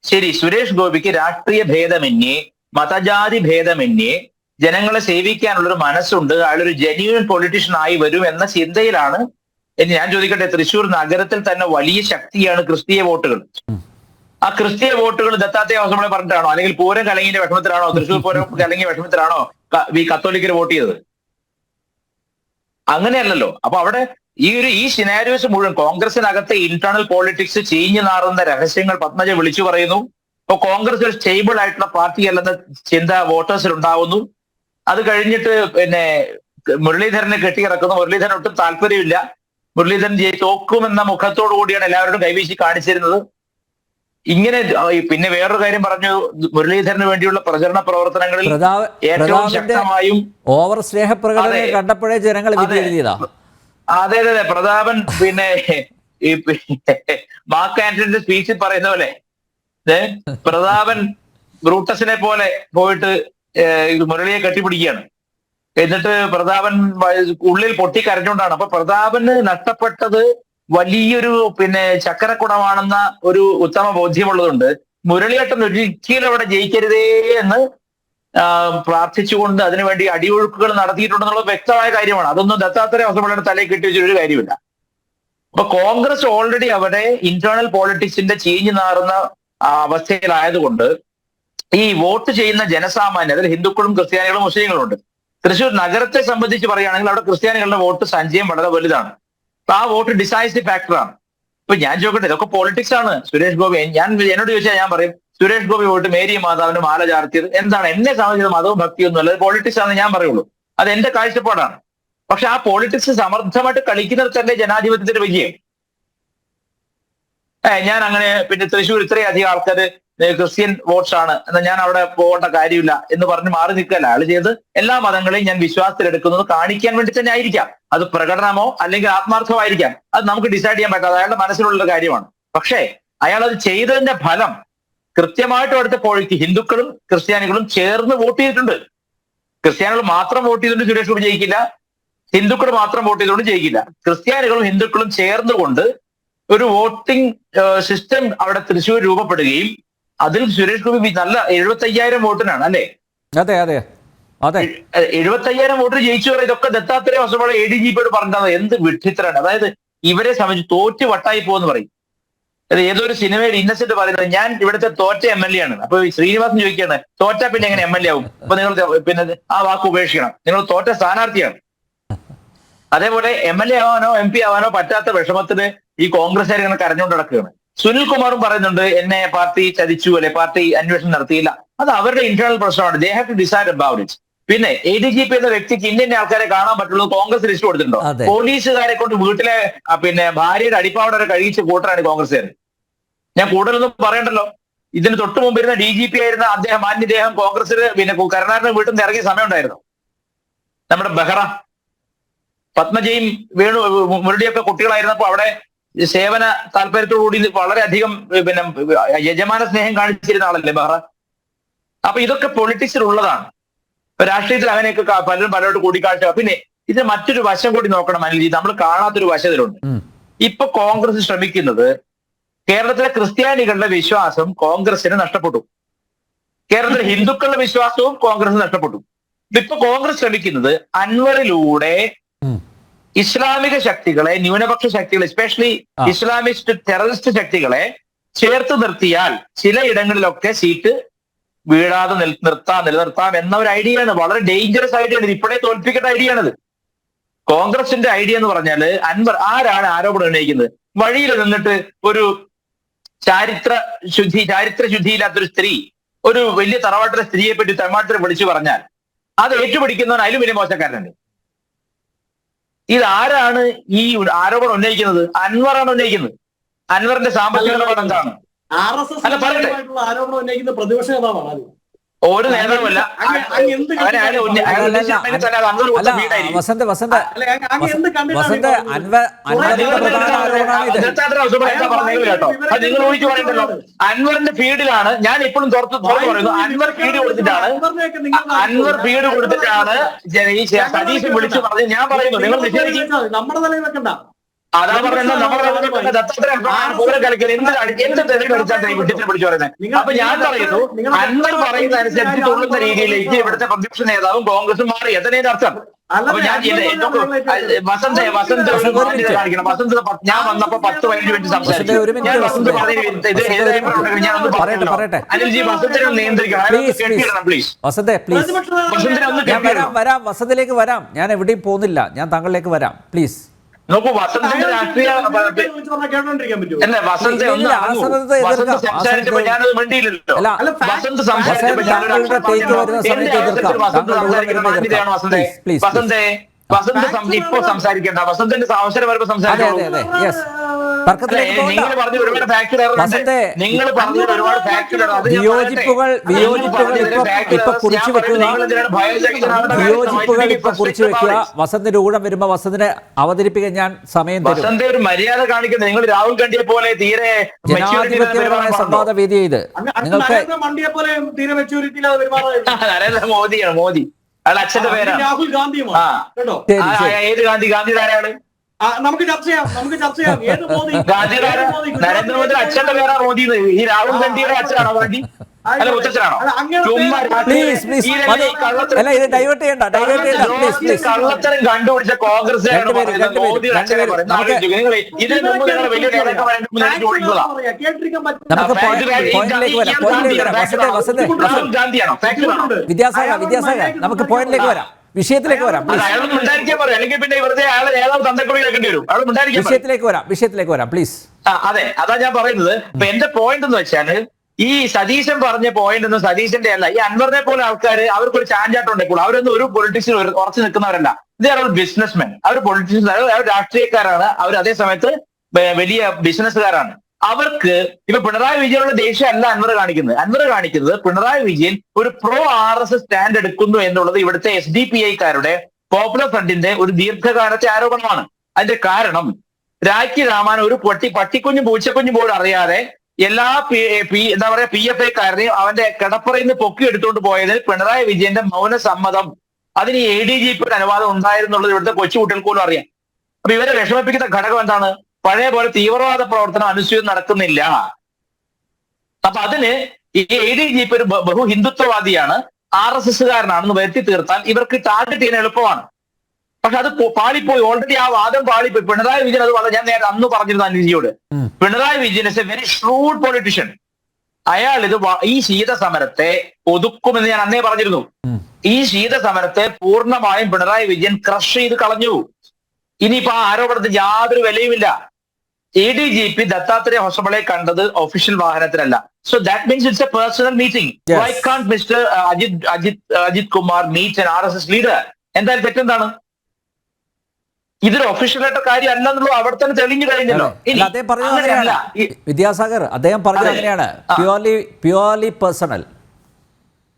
ശരി, സുരേഷ് ഗോപിക്ക് രാഷ്ട്രീയ ഭേദമന്യേ മതജാതി ഭേദമന്യേ ജനങ്ങളെ സേവിക്കാനുള്ളൊരു മനസ്സുണ്ട്, അയാളൊരു ജെന്യൂൻ പൊളിറ്റീഷ്യൻ ആയി വരും എന്ന ചിന്തയിലാണ്. ഞാൻ ചോദിക്കട്ടെ, തൃശ്ശൂർ നഗരത്തിൽ തന്നെ വലിയ ശക്തിയാണ് ക്രിസ്തീയ വോട്ടുകൾ. ആ ക്രിസ്തീയ വോട്ടുകൾ ദത്താത്രേയ ഹൊസബളെ പറഞ്ഞിട്ടാണോ, അല്ലെങ്കിൽ പൂരം കലങ്ങിന്റെ വിഷമത്തിലാണോ, തൃശ്ശൂർ പൂരം കലങ്ങിയ വിഷമത്തിലാണോ ഈ കത്തോലിക്കർ വോട്ട് ചെയ്തത്? അങ്ങനെയല്ലല്ലോ. അപ്പൊ അവിടെ ഈ സിനാരിയോസ് മുഴുവൻ കോൺഗ്രസിനകത്തെ ഇന്റേണൽ പോളിറ്റിക്സ് ചീഞ്ഞു നാറുന്ന രഹസ്യങ്ങൾ പത്മജ വിളിച്ചു പറയുന്നു. ഇപ്പൊ കോൺഗ്രസ് ഒരു സ്റ്റേബിൾ ആയിട്ടുള്ള പാർട്ടി അല്ലെന്ന ചിന്ത വോട്ടേഴ്സിൽ ഉണ്ടാവുന്നു. അത് കഴിഞ്ഞിട്ട് പിന്നെ മുരളീധരനെ കെട്ടിയിറക്കുന്നു. മുരളീധരൻ ഒട്ടും താല്പര്യമില്ല. മുരളീധരൻ തോക്കുമെന്ന മുഖത്തോടു കൂടിയാണ് എല്ലാവരോടും കൈവീശി കാണിച്ചിരുന്നത്. ഇങ്ങനെ പിന്നെ വേറൊരു കാര്യം പറഞ്ഞു, മുരളീധരന് വേണ്ടിയുള്ള പ്രചരണ പ്രവർത്തനങ്ങളിൽ ഏറ്റവും ശക്തമായും ഓവർ സ്നേഹപ്രകടനം കണ്ടപ്പോഴേ ജനങ്ങൾ വിധി എഴുതിയതാ. അതെ, പ്രതാപൻ പിന്നെ ഈ മാർക്ക് ആന്റണിയുടെ സ്പീച്ചിൽ പറയുന്ന പോലെ പ്രതാപൻ ബ്രൂട്ടസിനെ പോലെ പോയിട്ട് മുരളിയെ കെട്ടിപ്പിടിക്കുകയാണ്. എന്നിട്ട് പ്രതാപൻ ഉള്ളിൽ പൊട്ടിക്കരഞ്ഞുകൊണ്ടാണ്. അപ്പൊ പ്രതാപന് നഷ്ടപ്പെട്ടത് വലിയൊരു പിന്നെ ചക്കരക്കുടമാണെന്ന ഒരു ഉത്തമ ബോധ്യമുള്ളതുകൊണ്ട് മുരളിയേട്ടൻ ഒരിക്കലും അവിടെ ജയിക്കരുതേ എന്ന് പ്രാർത്ഥിച്ചുകൊണ്ട് അതിനുവേണ്ടി അടിയൊഴുക്കുകൾ നടത്തിയിട്ടുണ്ടെന്നുള്ളത് വ്യക്തമായ കാര്യമാണ്. അതൊന്നും ദത്താത്രേയ ഹൊസബളയുടെ തലയിൽ കെട്ടി വെച്ചൊരു കാര്യമില്ല. അപ്പൊ കോൺഗ്രസ് ഓൾറെഡി അവിടെ ഇന്റേണൽ പോളിറ്റിക്സിന്റെ ചീഞ്ഞു നാറുന്ന അവസ്ഥയിലായതുകൊണ്ട് ഈ വോട്ട് ചെയ്യുന്ന ജനസാമാന്യം, അതിൽ ഹിന്ദുക്കളും ക്രിസ്ത്യാനികളും മുസ്ലിങ്ങളും ഉണ്ട്. തൃശ്ശൂർ നഗരത്തെ സംബന്ധിച്ച് പറയുകയാണെങ്കിൽ അവിടെ ക്രിസ്ത്യാനികളുടെ വോട്ട് സഞ്ചയം വളരെ വലുതാണ്. അപ്പൊ ആ വോട്ട് ഡിസൈസീവ് ഫാക്ടറാണ്. ഇപ്പൊ ഞാൻ ചോദിക്കട്ടെ, ഇതൊക്കെ പൊളിറ്റിക്സ് ആണ്. സുരേഷ് ഗോപി എന്നോട് ചോദിച്ചാൽ ഞാൻ പറയും സുരേഷ് ഗോപി പോയിട്ട് മേരി മാതാവിന് മാല ചാർത്തിയത് എന്താണ്? എന്നെ സംബന്ധിച്ചത് മതവും ഭക്തിയൊന്നും അല്ല, പൊളിറ്റിക്സ് ആണെന്ന് ഞാൻ പറയുള്ളൂ. അത് എന്റെ കാഴ്ചപ്പാടാണ്. പക്ഷെ ആ പൊളിറ്റിക്സ് സമർത്ഥമായിട്ട് കളിക്കുന്നിടത്തല്ലേ ജനാധിപത്യത്തിന്റെ വിജയം. ഞാൻ അങ്ങനെ പിന്നെ തൃശ്ശൂർ ഇത്രയും അധികം ആൾക്കാർ ക്രിസ്ത്യൻ വോട്ട്സ് ആണ് എന്നാൽ ഞാൻ അവിടെ പോകേണ്ട കാര്യമില്ല എന്ന് പറഞ്ഞ് മാറി നിൽക്കല്ല. അയാൾ ചെയ്ത് എല്ലാ മതങ്ങളെയും ഞാൻ വിശ്വാസത്തിലെടുക്കുന്നത് കാണിക്കാൻ വേണ്ടി തന്നെ ആയിരിക്കാം. അത് പ്രകടനമോ അല്ലെങ്കിൽ ആത്മാർത്ഥമോ ആയിരിക്കാം. അത് നമുക്ക് ഡിസൈഡ് ചെയ്യാൻ പറ്റാതെ അയാളുടെ മനസ്സിലുള്ള കാര്യമാണ്. പക്ഷേ അയാൾ അത് ചെയ്തതിന്റെ ഫലം കൃത്യമായിട്ടും അടുത്ത ഹിന്ദുക്കളും ക്രിസ്ത്യാനികളും ചേർന്ന് വോട്ട് ചെയ്തിട്ടുണ്ട്. ക്രിസ്ത്യാനികൾ മാത്രം വോട്ട് ചെയ്തുകൊണ്ട് സുരേഷ് ഗോപി ജയിക്കില്ല, ഹിന്ദുക്കൾ മാത്രം വോട്ട് ചെയ്തുകൊണ്ട് ജയിക്കില്ല. ക്രിസ്ത്യാനികളും ഹിന്ദുക്കളും ചേർന്നുകൊണ്ട് ഒരു വോട്ടിംഗ് സിസ്റ്റം അവിടെ തൃശ്ശൂർ രൂപപ്പെടുകയും അതിൽ സുരേഷ് ഗോപി നല്ല 75,000 വോട്ടിനാണ് അല്ലെ? അതെ അതെ അതെ 75,000 വോട്ടിന് ജയിച്ചു വരെ ഇതൊക്കെ ദത്താത്രേയ വസവ ADGPയോട് പറഞ്ഞത് എന്ത് വിഡ്ഢിത്തരാണ്. അതായത് ഇവരെ സംബന്ധിച്ച് തോറ്റ് വട്ടായി പോകുമെന്ന് പറയും. അത് ഏതൊരു സിനിമയിൽ ഇന്നസെന്റ് പറയുന്നത് ഞാൻ ഇവിടുത്തെ തോറ്റ MLA ആണ്. അപ്പൊ ശ്രീനിവാസൻ ചോദിക്കുകയാണ് തോറ്റ പിന്നെ എങ്ങനെ MLA ആവും? അപ്പൊ നിങ്ങൾ പിന്നെ ആ വാക്ക് ഉപേക്ഷിക്കണം, നിങ്ങൾ തോറ്റ സ്ഥാനാർത്ഥിയാണ്. അതേപോലെ MLA ആവാനോ MP ആവാനോ പറ്റാത്ത വിഷമത്തിന് ഈ കോൺഗ്രസ്സുകാർ ഇങ്ങനെ കരഞ്ഞുകൊണ്ട് നടക്കുകയാണ്. സുനിൽ കുമാറും പറയുന്നുണ്ട് എന്നെ പാർട്ടി ചതിച്ചു അല്ലെ, പാർട്ടി അന്വേഷണം നടത്തിയില്ല. അത് അവരുടെ ഇന്റേണൽ പ്രശ്നമാണ്. They have to decide about it. പിന്നെ ADGP എന്ന വ്യക്തിക്ക് ഇന്ന ആൾക്കാരെ കാണാൻ പറ്റുള്ളൂ കോൺഗ്രസ് ലിസ്റ്റ് കൊടുത്തിട്ടുണ്ടോ? പോലീസുകാരെ കൊണ്ട് വീട്ടിലെ പിന്നെ ഭാര്യയുടെ അടിപ്പാവടരെ കഴിയിച്ച് കൂട്ടറാണ് കോൺഗ്രസ്സുകാർ. ഞാൻ കൂടുതലൊന്നും പറയണ്ടല്ലോ. ഇതിന് തൊട്ട് മുമ്പിരുന്ന DGP ആയിരുന്ന അദ്ദേഹം മാന്യദേഹം കോൺഗ്രസിൽ പിന്നെ കരുണാകരന്റെ വീട്ടിൽ നിന്ന് ഇറങ്ങിയ സമയം ഉണ്ടായിരുന്നു. നമ്മുടെ ബെഹ്റ, പത്മജയും വേണു മുരളിയൊക്കെ കുട്ടികളായിരുന്നപ്പോ അവിടെ സേവന താല്പര്യത്തോടുകൂടി വളരെയധികം പിന്നെ യജമാന സ്നേഹം കാണിച്ചിരുന്ന ആളല്ലേ ബെഹ്റ. അപ്പൊ ഇതൊക്കെ പൊളിറ്റിക്സിൽ ഉള്ളതാണ്. രാഷ്ട്രീയത്തിൽ അങ്ങനെയൊക്കെ പലരും പലരോട് കൂടിക്കാഴ്ച. പിന്നെ ഇത് മറ്റൊരു വശം കൂടി നോക്കണം അനിൽജി, നമ്മൾ കാണാത്തൊരു വശത്തിലുണ്ട്. ഇപ്പൊ കോൺഗ്രസ് ശ്രമിക്കുന്നത് കേരളത്തിലെ ക്രിസ്ത്യാനികളുടെ വിശ്വാസം കോൺഗ്രസിന് നഷ്ടപ്പെട്ടു, കേരളത്തിലെ ഹിന്ദുക്കളുടെ വിശ്വാസവും കോൺഗ്രസിന് നഷ്ടപ്പെട്ടു. ഇപ്പൊ കോൺഗ്രസ് ശ്രമിക്കുന്നത് അൻവറിലൂടെ ഇസ്ലാമിക ശക്തികളെ, ന്യൂനപക്ഷ ശക്തികളെ, എസ്പെഷ്യലി ഇസ്ലാമിസ്റ്റ് ടെററിസ്റ്റ് ശക്തികളെ ചേർത്ത് നിർത്തിയാൽ ചിലയിടങ്ങളിലൊക്കെ സീറ്റ് വീഴാതെ നിലനിർത്താം എന്ന ഒരു ഐഡിയയാണ്. വളരെ ഡേഞ്ചറസ് ഐഡിയ ആണ്. ഇപ്പോഴേ തോൽപ്പിക്കേണ്ട ഐഡിയ ആണിത്. കോൺഗ്രസിന്റെ ഐഡിയ എന്ന് പറഞ്ഞാൽ അൻവർ ആരാണ് ആരോപണം ഉന്നയിക്കുന്നത്? വഴിയിൽ നിന്നിട്ട് ഒരു ചാരിത്ര ശുദ്ധിയില്ലാത്തൊരു സ്ത്രീ ഒരു വലിയ തറവാട്ടിലെ സ്ത്രീയെ പറ്റി തറവാട്ടിൽ വിളിച്ചു പറഞ്ഞാൽ അത് ഏറ്റുപിടിക്കുന്നവൻ അതിലും വലിയ മോശക്കാരനുണ്ട്. ഇതാരാണ് ഈ ആരോപണം ഉന്നയിക്കുന്നത്? അൻവറാണ് ഉന്നയിക്കുന്നത്. അൻവറിന്റെ സാമ്പത്തിക നിലപാട് എന്താണ്? ആരോപണം ഉന്നയിക്കുന്ന പ്രതിപക്ഷ നേതാവാണ്. ഒരു നേതാവല്ല. നിങ്ങൾ ഊഹിച്ചു പറയണ്ടല്ലോ. അൻവറിന്റെ ഫീഡിലാണ് ഞാൻ ഇപ്പോഴും തുറന്നു പറയുന്നു. അൻവർ ഫീഡ് കൊടുത്തിട്ടാണ് ഈ സതീശൻ വിളിച്ചു പറഞ്ഞത്. ഞാൻ പറയുന്നു നിങ്ങൾ നിഷേധിക്കും. നമ്മുടെ തലയിൽ വെക്കണ്ട. അതാ പറയുന്നത് നമ്മുടെ എന്ത് തെളിവ് കളിച്ചാൽ വിട്ടിട്ട് പിടിച്ചു പറയുന്നത്. അപ്പൊ ഞാൻ പറയുന്നു അൻവർ പറയുന്ന അനുസരിച്ച് തുള്ളുന്ന രീതിയിലേക്ക് ഇവിടുത്തെ പ്രതിപക്ഷ നേതാവും കോൺഗ്രസും മാറി. എത്രയും അർത്ഥം. അപ്പൊ ഞാൻ വസന്ത് കാണിക്കണം. വസന്ത് ഞാൻ വന്നപ്പോ 10-15 മിനിറ്റ് സംസാരിച്ചു. ഞാൻ വസന്ത് ഞാൻ ഒന്ന് പറയട്ടെ. അനിൽജി വസന്തിനെ നിയന്ത്രിക്കണം പ്ലീസ്. വരാം, വസന്തിലേക്ക് വരാം. ഞാൻ എവിടെയും പോകുന്നില്ല. ഞാൻ താങ്കളിലേക്ക് വരാം പ്ലീസ്. നോക്കൂ, വസന്തിന്റെ രാഷ്ട്രീയ അല്ലേ വസന്ത് സംസാരിച്ചപ്പോ ഞാനത് മിണ്ടിയില്ലല്ലോ. വസന്ത് സംസാരിച്ചപ്പോ വസന്ത് ഇപ്പൊ സംസാരിക്കണ്ട. വസന്തിന്റെ അവസരം വരുമ്പോ സംസാരിക്കാം. നിങ്ങൾ പറഞ്ഞ ഒരുപാട് ഫാക്ടർ നിങ്ങൾ പറഞ്ഞ ഒരുപാട് ഫാക്ടർ വിയോജിപ്പുകൾ ഇപ്പൊ കുറിച്ചു വെക്കുക. വസന്തിന്റെ ഊഴം വരുമ്പോ വസന്തിനെ അവതരിപ്പിക്കാൻ ഞാൻ സമയം തരും. വസന്ത ഒരു മര്യാദ കാണിക്കുന്നത്. നിങ്ങൾ രാഹുൽ ഗാന്ധിയെ പോലെ തീരെ ജനാധിപത്യപരമായ സംവാദ വേദി ഇത്. നിങ്ങൾക്ക് നരേന്ദ്രമോദിയാണ്. മോദി അയാൾ അച്ഛന്റെ പേരാണ്. രാഹുൽ ഗാന്ധിയും. ഏത് ഗാന്ധി? ഗാന്ധി ധാരാള് നമുക്ക് ചർച്ച ചെയ്യാം. ഏത് മോദി? നരേന്ദ്രമോദി അച്ഛന്റെ പേരാ മോദി. ഈ രാഹുൽ ഗാന്ധിയുടെ അച്ഛനാണോ മോദി? അല്ല മുത്തച്ഛനാണോ? കള്ളത്തരം കണ്ടുപിടിച്ച കോൺഗ്രസ് വിദ്യാസാഗർ നമുക്ക് പോയിന്റിലേക്ക് വരാം. വിഷയത്തിലേക്ക് വരാം. വിഷയത്തിലേക്ക് വരാം പ്ലീസ്. അതെ, അതാ ഞാൻ പറയുന്നത്. ഇപ്പൊ എന്റെ പോയിന്റ് എന്ന് വെച്ചാല് ഈ സതീശൻ പറഞ്ഞ പോയിന്റ് ഒന്നും സതീശന്റെ അല്ല. ഈ അൻവറിനെ പോലെ ആൾക്കാർ അവർക്കൊരു ചാഞ്ചാട്ടം ഉണ്ടെങ്കിൽ അവരൊന്നും ഒരു പൊളിറ്റിക്സിൽ ഉറച്ചു നിൽക്കുന്നവരല്ല. ഇത് അവർ ബിസിനസ്മെൻ, അവർ പൊളിറ്റീഷ്യൻസ്, അവർ രാഷ്ട്രീയക്കാരാണ്. അവർ അതേ സമയത്ത് വലിയ ബിസിനസ്സുകാരാണ്. അവർക്ക് ഇപ്പൊ പിണറായി വിജയനുള്ള ദേഷ്യമല്ല അൻവർ കാണിക്കുന്നത്. അൻവർ കാണിക്കുന്നത് പിണറായി വിജയൻ ഒരു പ്രോ RSS സ്റ്റാൻഡ് എടുക്കുന്നു എന്നുള്ളത് ഇവിടുത്തെ SDPI-ക്കാരുടെ പോപ്പുലർ ഫ്രണ്ടിന്റെ ഒരു ദീർഘകാലത്തെ ആരോപണമാണ്. അതിന്റെ കാരണം രാഖി രാമാൻ ഒരു പട്ടിക്കുഞ്ഞും പൂച്ചക്കുഞ്ഞും പോലും അറിയാതെ എല്ലാ എന്താ പറയാ PFIക്കാരനെയും അവന്റെ കിടപ്പറയിൽ നിന്ന് പൊക്കി എടുത്തുകൊണ്ട് പോയതിൽ പിണറായി വിജയന്റെ മൗന സമ്മതം, അതിന് ADGPയുടെ അനുവാദം ഉണ്ടായിരുന്നുള്ളത് ഇവിടുത്തെ കൊച്ചുകുട്ടികൾക്ക് പോലും അറിയാം. അപ്പൊ ഇവരെ വിഷമിപ്പിക്കുന്ന ഘടകം എന്താണ്? പഴയ പോലെ തീവ്രവാദ പ്രവർത്തനം അനുസ്യൂതം നടക്കുന്നില്ല. അപ്പൊ അതിന് ഈ ADGP ഒരു ബഹു ഹിന്ദുത്വവാദിയാണ്, RSSകാരനാണെന്ന് വരുത്തി തീർത്താൽ ഇവർക്ക് ടാർഗറ്റ് ചെയ്യാൻ എളുപ്പമാണ്. പക്ഷെ അത് പാളിപ്പോയി, ഓൾറെഡി ആ വാദം പാളിപ്പോയി. പിണറായി വിജയൻ അത് ഞാൻ നേരെ അന്ന് പറഞ്ഞിരുന്നു അനിൽജിയോട്, Pinarayi Vijayan is a very shrewd politician. അയാൾ ഇത് ഈ ശീതസമരത്തെ ഒതുക്കുമെന്ന് ഞാൻ അന്നേ പറഞ്ഞിരുന്നു. ഈ ശീതസമരത്തെ പൂർണ്ണമായും പിണറായി വിജയൻ ക്രഷ് ചെയ്ത് കളഞ്ഞു. ഇനിയിപ്പോ ആ ആരോപണത്തിന് യാതൊരു വിലയുമില്ല. ADGP ദത്താത്രേയ ഹൊസബളെ കണ്ടത് ഒഫീഷ്യൽ വാഹനത്തിലല്ല. So that means it's a personal meeting. Why can't mister Ajit Kumar meet an RSS leader? എന്തായാലും തെറ്റെന്താണ്? ഇതൊരു ഒഫീഷ്യലായിട്ട് കാര്യം അല്ലെന്നുള്ളൂ അവിടെ തന്നെ തെളിഞ്ഞു കഴിഞ്ഞല്ലോ. വിദ്യാസാഗർ അദ്ദേഹം പറഞ്ഞത് അങ്ങനെയാണ്, പ്യുവർലി പേഴ്സണൽ.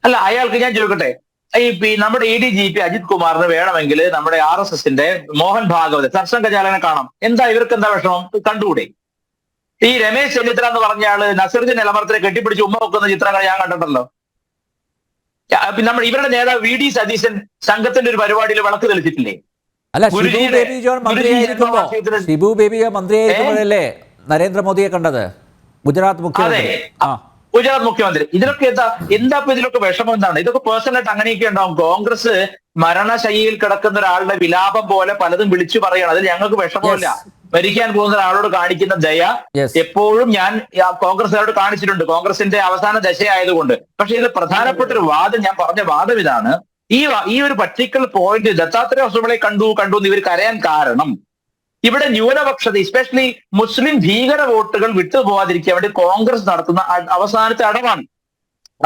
അല്ല, അയാൾക്ക് ഞാൻ ചോദിക്കട്ടെ, ഈ നമ്മുടെ ADGP അജിത് കുമാറിന് വേണമെങ്കിൽ നമ്മുടെ RSSന്റെ മോഹൻ ഭാഗവത് സർസംഘചാലനെ കാണാം. എന്താ ഇവർക്ക് എന്താ വിഷമം? കണ്ടുകൂടെ? ഈ രമേശ് ചെന്നിത്തല എന്ന് പറഞ്ഞ ആള് നസീറുദ്ദീൻ നിലമറത്തിനെ കെട്ടിപ്പിടിച്ച് ഉമ്മ വെക്കുന്ന ചിത്രങ്ങൾ ഞാൻ കണ്ടിട്ടുണ്ടല്ലോ. നമ്മുടെ ഇവരുടെ നേതാവ് VD സതീശൻ സംഘത്തിന്റെ ഒരു പരിപാടിയിൽ വിളക്ക് തെളിച്ചിട്ടില്ലേ? അല്ല, ഷിബു ബേബി മന്ത്രിയായിരിക്കുമ്പോഴല്ലേ നരേന്ദ്രമോദിയെ കണ്ടത്? ഗുജറാത്ത് മുഖ്യമന്ത്രി. ഗുജറാത്ത് മുഖ്യമന്ത്രി. ഇതിലൊക്കെ എന്താ ഇതിലൊക്കെ വിഷമം എന്താണ്? ഇതൊക്കെ പേഴ്സണലായിട്ട് അങ്ങനെയൊക്കെ ഉണ്ടാവും. കോൺഗ്രസ് മരണശയ്യയിൽ കിടക്കുന്ന ഒരാളുടെ വിലാപം പോലെ പലതും വിളിച്ചു പറയണം. അതിൽ ഞങ്ങൾക്ക് വിഷമമില്ല. മരിക്കാൻ പോകുന്ന ഒരാളോട് കാണിക്കുന്ന ദയ എപ്പോഴും ഞാൻ കോൺഗ്രസ്സുകാരോട് കാണിച്ചിട്ടുണ്ട്, കോൺഗ്രസിന്റെ അവസാന ദശയായതുകൊണ്ട്. പക്ഷെ ഇതിൽ പ്രധാനപ്പെട്ട ഒരു വാദം, ഞാൻ പറഞ്ഞ വാദം ഇതാണ്. ഈ ഒരു പർട്ടിക്കുലർ പോയിന്റ് ദത്താത്രേയ ഹൊസബളെ കണ്ടു എന്ന് ഇവർ കരയാൻ കാരണം, ഇവിടെ ന്യൂനപക്ഷത എസ്പെഷ്യലി മുസ്ലിം ഭീകര വോട്ടുകൾ വിട്ടുപോകാതിരിക്കാൻ വേണ്ടി കോൺഗ്രസ് നടത്തുന്ന അവസാനത്തെ അടവാണ്.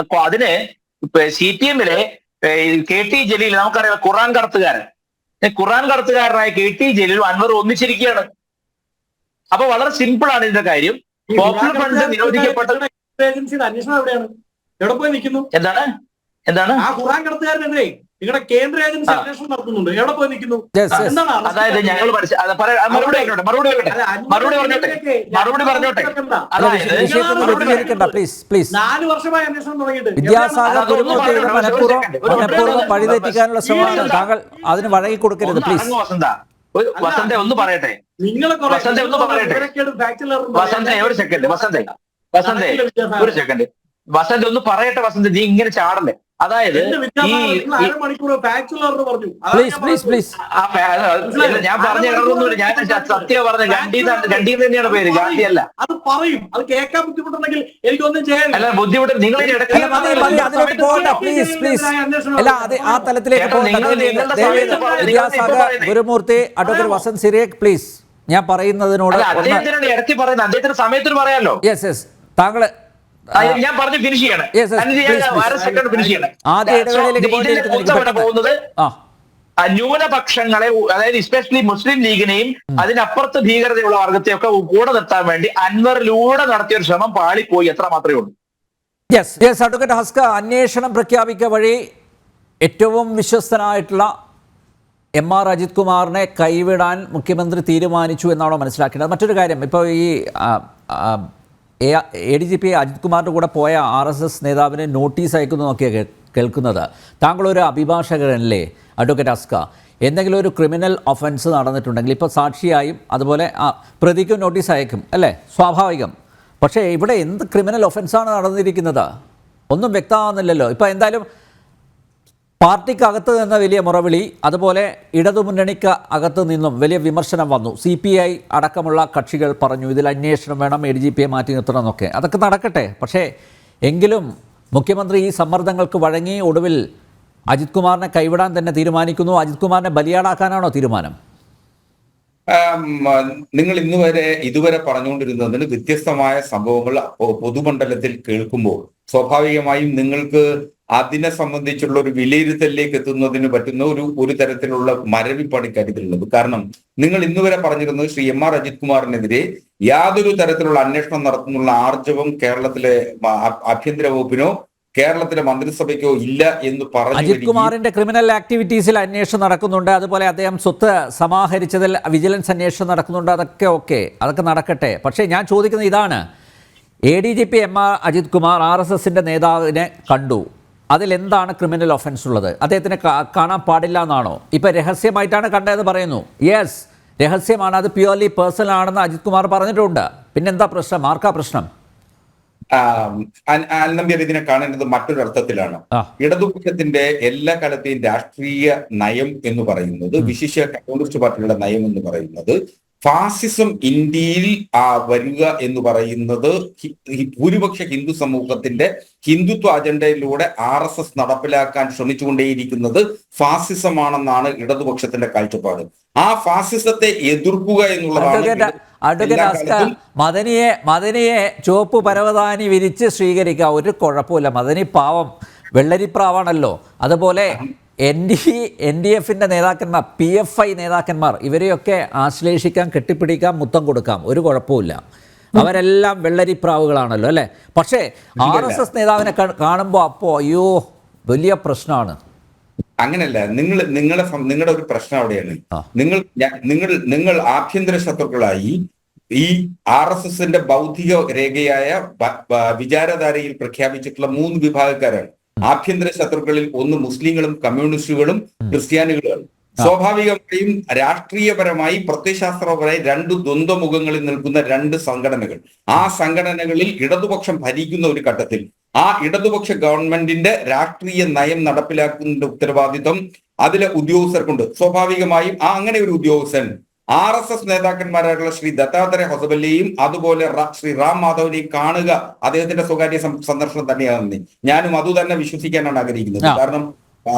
അപ്പൊ അതിന് CPM-ലെ KT ജലീൽ, നമുക്കറിയാം ഖുർആൻ കടത്തുകാരനായ KT ജലീലും അൻവർ ഒന്നിച്ചിരിക്കുകയാണ്. അപ്പൊ വളരെ സിമ്പിൾ ആണ് ഇതിന്റെ കാര്യം. പോപ്പുലർ ഫണ്ട് നിരോധിക്കപ്പെട്ട അന്വേഷണം എവിടെയാണ്? എവിടെ പോയി നിൽക്കുന്നു? എന്താണ് ആ ഖുർആൻ കടത്തുകാരനെതിരെ നിങ്ങളുടെ കേന്ദ്ര ഏജൻസി അന്വേഷണം നടത്തുന്നുണ്ട്. എവിടെ പോയി നിൽക്കുന്നു? അതായത് ഞങ്ങൾ മറുപടി പറഞ്ഞോട്ടെ. പ്ലീസ് 4 വർഷമായി അന്വേഷണം തുടങ്ങിയിട്ട് വഴിതെറ്റിക്കാനുള്ള ശ്രമമാണ്. താങ്കൾ അതിന് വഴങ്ങി കൊടുക്കരുത് പ്ലീസ്. വസന്ത ഒന്ന് പറയട്ടെ. വസന്ത ഒന്ന് പറയട്ടെ. വസന്ത നീ ഇങ്ങനെ ചാടല്ലേ? അതായത് ഞാൻ പറഞ്ഞ ഇറങ്ങുന്നില്ല. ഞാൻ സത്യം പറഞ്ഞ ഗണ്ടി തന്നെയാണ് പേര്, ഗാന്ധിയല്ല. അത് പറയും, അത് കേൾക്കാൻ ബുദ്ധിമുട്ടുണ്ടെങ്കിൽ എനിക്കൊന്നും ചെയ്യാൻ അല്ല. ബുദ്ധിമുട്ട് നിങ്ങൾ ആ തലത്തിലേക്ക് ഗുരുമൂർത്തി, അഡ്വക്കേറ്റ് വസന്ത് സിറിയക്, പ്ലീസ്. ഞാൻ പറയുന്നതിനോട് അദ്ദേഹത്തിനാണ് ഇടയ്ക്ക് പറയുന്നത്, അദ്ദേഹത്തിന് സമയത്തിന് പറയാമല്ലോ. യെസ് യെസ്, താങ്കള് ഞാൻ പറഞ്ഞ് ഫിനിഷ് ചെയ്യണം. പോകുന്നത് ന്യൂനപക്ഷങ്ങളെ, അതായത് എസ്പെഷ്യലി മുസ്ലിം ലീഗിനെയും അതിനപ്പുറത്ത് ഭീകരതയുള്ള വർഗത്തെയൊക്കെ കൂടെ നിർത്താൻ വേണ്ടി അൻവറിലൂടെ നടത്തിയ ഒരു ശ്രമം പാളിപ്പോയി, എത്ര മാത്രമേ ഉള്ളൂ. അഡ്വക്കേറ്റ് ഹസ്ക, അന്വേഷണം പ്രഖ്യാപിക്കുക വഴി ഏറ്റവും വിശ്വസ്തനായിട്ടുള്ള MR അജിത് കുമാറിനെ കൈവിടാൻ മുഖ്യമന്ത്രി തീരുമാനിച്ചു എന്നാണോ മനസ്സിലാക്കേണ്ടത്? മറ്റൊരു കാര്യം, ഇപ്പോൾ ഈ ADGP അജിത് കുമാറിൻ്റെ കൂടെ പോയ RSS നേതാവിന് നോട്ടീസ് അയക്കുന്നു എന്നൊക്കെയാണ് കേൾക്കുന്നത്. താങ്കളൊരു അഭിഭാഷകനല്ലേ അഡ്വക്കേറ്റ് ഹസ്ക? എന്തെങ്കിലും ഒരു ക്രിമിനൽ ഒഫൻസ് നടന്നിട്ടുണ്ടെങ്കിൽ ഇപ്പോൾ സാക്ഷിയായും അതുപോലെ പ്രതിക്കും നോട്ടീസ് അയക്കും അല്ലേ? സ്വാഭാവികം. പക്ഷേ ഇവിടെ എന്ത് ക്രിമിനൽ ഒഫൻസാണ് നടന്നിരിക്കുന്നത്? ഒന്നും വ്യക്തമാകുന്നില്ലല്ലോ. ഇപ്പോൾ എന്തായാലും പാർട്ടിക്കകത്ത് നിന്ന് വലിയ മുറവിളി, അതുപോലെ ഇടതുമുന്നണിക്ക് അകത്ത് നിന്നും വലിയ വിമർശനം വന്നു. CPI അടക്കമുള്ള കക്ഷികൾ പറഞ്ഞു ഇതിൽ അന്വേഷണം വേണം, ADGPയെ മാറ്റി നിർത്തണം എന്നൊക്കെ. അതൊക്കെ നടക്കട്ടെ. പക്ഷേ എങ്കിലും മുഖ്യമന്ത്രി ഈ സമ്മർദ്ദങ്ങൾക്ക് വഴങ്ങി ഒടുവിൽ അജിത് കുമാറിനെ കൈവിടാൻ തന്നെ തീരുമാനിക്കുന്നു. അജിത് കുമാറിനെ ബലിയാടാക്കാനാണോ തീരുമാനം? നിങ്ങൾ ഇതുവരെ പറഞ്ഞുകൊണ്ടിരുന്നതിന് വ്യത്യസ്തമായ സംഭവങ്ങൾ പൊതുമണ്ഡലത്തിൽ കേൾക്കുമ്പോൾ സ്വാഭാവികമായും നിങ്ങൾക്ക് അതിനെ സംബന്ധിച്ചുള്ള ഒരു വിലയിരുത്തലിലേക്ക് എത്തുന്നതിന് പറ്റുന്ന ഒരു തരത്തിലുള്ള മരവിപ്പാണ് ഇക്കാര്യത്തിലുള്ളത്. കാരണം നിങ്ങൾ ഇന്നുവരെ പറഞ്ഞിരുന്നത് ശ്രീ MR അജിത് കുമാറിനെതിരെ യാതൊരു തരത്തിലുള്ള അന്വേഷണം നടത്തുന്നുള്ള ആർജവം കേരളത്തിലെ ആഭ്യന്തര വകുപ്പിനോ കേരളത്തിലെ മന്ത്രിസഭയ്ക്കോ ഇല്ല എന്ന് പറഞ്ഞു. അജിത് കുമാറിന്റെ ക്രിമിനൽ ആക്ടിവിറ്റീസിൽ അന്വേഷണം നടക്കുന്നുണ്ട്. അതുപോലെ അദ്ദേഹം സ്വത്ത് സമാഹരിച്ചതിൽ വിജിലൻസ് അന്വേഷണം നടക്കുന്നുണ്ട്. അതൊക്കെ നടക്കട്ടെ. പക്ഷേ ഞാൻ ചോദിക്കുന്നത് ഇതാണ്, ADGP MR അജിത് കുമാർ RSSന്റെ നേതാവിനെ കണ്ടു. അതിലെന്താണ് ക്രിമിനൽ ഒഫൻസ് ഉള്ളത്? അദ്ദേഹത്തിനെ കാണാൻ പാടില്ല എന്നാണോ? ഇപ്പം രഹസ്യമായിട്ടാണ് കണ്ടതെന്ന് പറയുന്നു. യെസ്, രഹസ്യമാണ്, അത് പ്യുവർലി പേഴ്സണൽ ആണെന്ന് അജിത് കുമാർ പറഞ്ഞിട്ടുണ്ട്. പിന്നെന്താ പ്രശ്നം? ആർക്കാ പ്രശ്നം? നമ്പ്യാർ ഇതിനെ കാണേണ്ടത് മറ്റൊരർത്ഥത്തിലാണ്. ഇടതുപക്ഷത്തിന്റെ എല്ലാ കാലത്തെയും രാഷ്ട്രീയ നയം എന്ന് പറയുന്നത്, വിശിഷ്യ കമ്മ്യൂണിസ്റ്റ് പാർട്ടിയുടെ നയം എന്ന് പറയുന്നത്, ഫാസിസം ഇന്ത്യയിൽ വരിക എന്ന് പറയുന്നത് ഭൂരിപക്ഷ ഹിന്ദു സമൂഹത്തിന്റെ ഹിന്ദുത്വ അജണ്ടയിലൂടെ RSS നടപ്പിലാക്കാൻ ശ്രമിച്ചുകൊണ്ടേയിരിക്കുന്നത് ഫാസിസമാണെന്നാണ് ഇടതുപക്ഷത്തിന്റെ കാഴ്ചപ്പാട്. ആ ഫാസിസത്തെ എതിർക്കുക എന്നുള്ളതാണ്. മദനിയെ ചുവപ്പ് പരവതാനി വിരിച്ച് സ്വീകരിക്കുക, ഒരു കുഴപ്പമില്ല. മദനി പാവം വെള്ളരിപ്രാവാണല്ലോ. അതുപോലെ NDFന്റെ നേതാക്കന്മാർ, PFI നേതാക്കന്മാർ, ഇവരെയൊക്കെ ആശ്ലേഷിക്കാം, കെട്ടിപ്പിടിക്കാം, മുത്തം കൊടുക്കാം, ഒരു കുഴപ്പമില്ല. അവരെല്ലാം വെള്ളരിപ്രാവുകളാണല്ലോ അല്ലേ? പക്ഷേ RSS നേതാവിനെ കാണുമ്പോൾ അപ്പോൾ അയ്യോ വലിയ പ്രശ്നമാണ്. അങ്ങനെയല്ല, നിങ്ങളുടെ ഒരു പ്രശ്നം അവിടെയാണ്. നിങ്ങൾ ആഭ്യന്തര ശത്രുക്കളായി ഈ RSSന്റെ ബൗദ്ധിക രേഖയായ വിചാരധാരയിൽ പ്രഖ്യാപിച്ചിട്ടുള്ള 3 വിഭാഗക്കാരാണ്. ആഭ്യന്തര ശത്രുക്കളിൽ ഒന്ന് മുസ്ലിങ്ങളും കമ്മ്യൂണിസ്റ്റുകളും ക്രിസ്ത്യാനികളുമാണ്. സ്വാഭാവികമായും രാഷ്ട്രീയപരമായി പ്രത്യയശാസ്ത്രപരമായി 2 ദ്വന്ദ്വമുഖങ്ങളിൽ നിൽക്കുന്ന 2 സംഘടനകൾ. ആ സംഘടനകളിൽ ഇടതുപക്ഷം ഭരിക്കുന്ന ഒരു ഘട്ടത്തിൽ ആ ഇടതുപക്ഷ ഗവൺമെന്റിന്റെ രാഷ്ട്രീയ നയം നടപ്പിലാക്കുന്നതിന്റെ ഉത്തരവാദിത്വം അതിലെ ഉദ്യോഗസ്ഥർക്കുണ്ട്. സ്വാഭാവികമായും അങ്ങനെ ഒരു ഉദ്യോഗസ്ഥൻ RSS നേതാക്കന്മാരായിട്ടുള്ള ശ്രീ ദത്താത്രേയ ഹൊസബല്ലയും അതുപോലെ ശ്രീ റാം മാധവനെയും കാണുക അദ്ദേഹത്തിന്റെ സ്വകാര്യ സന്ദർശനം തന്നെയാണെന്ന് ഞാനും അത് തന്നെ വിശ്വസിക്കാനാണ് ആഗ്രഹിക്കുന്നത്. കാരണം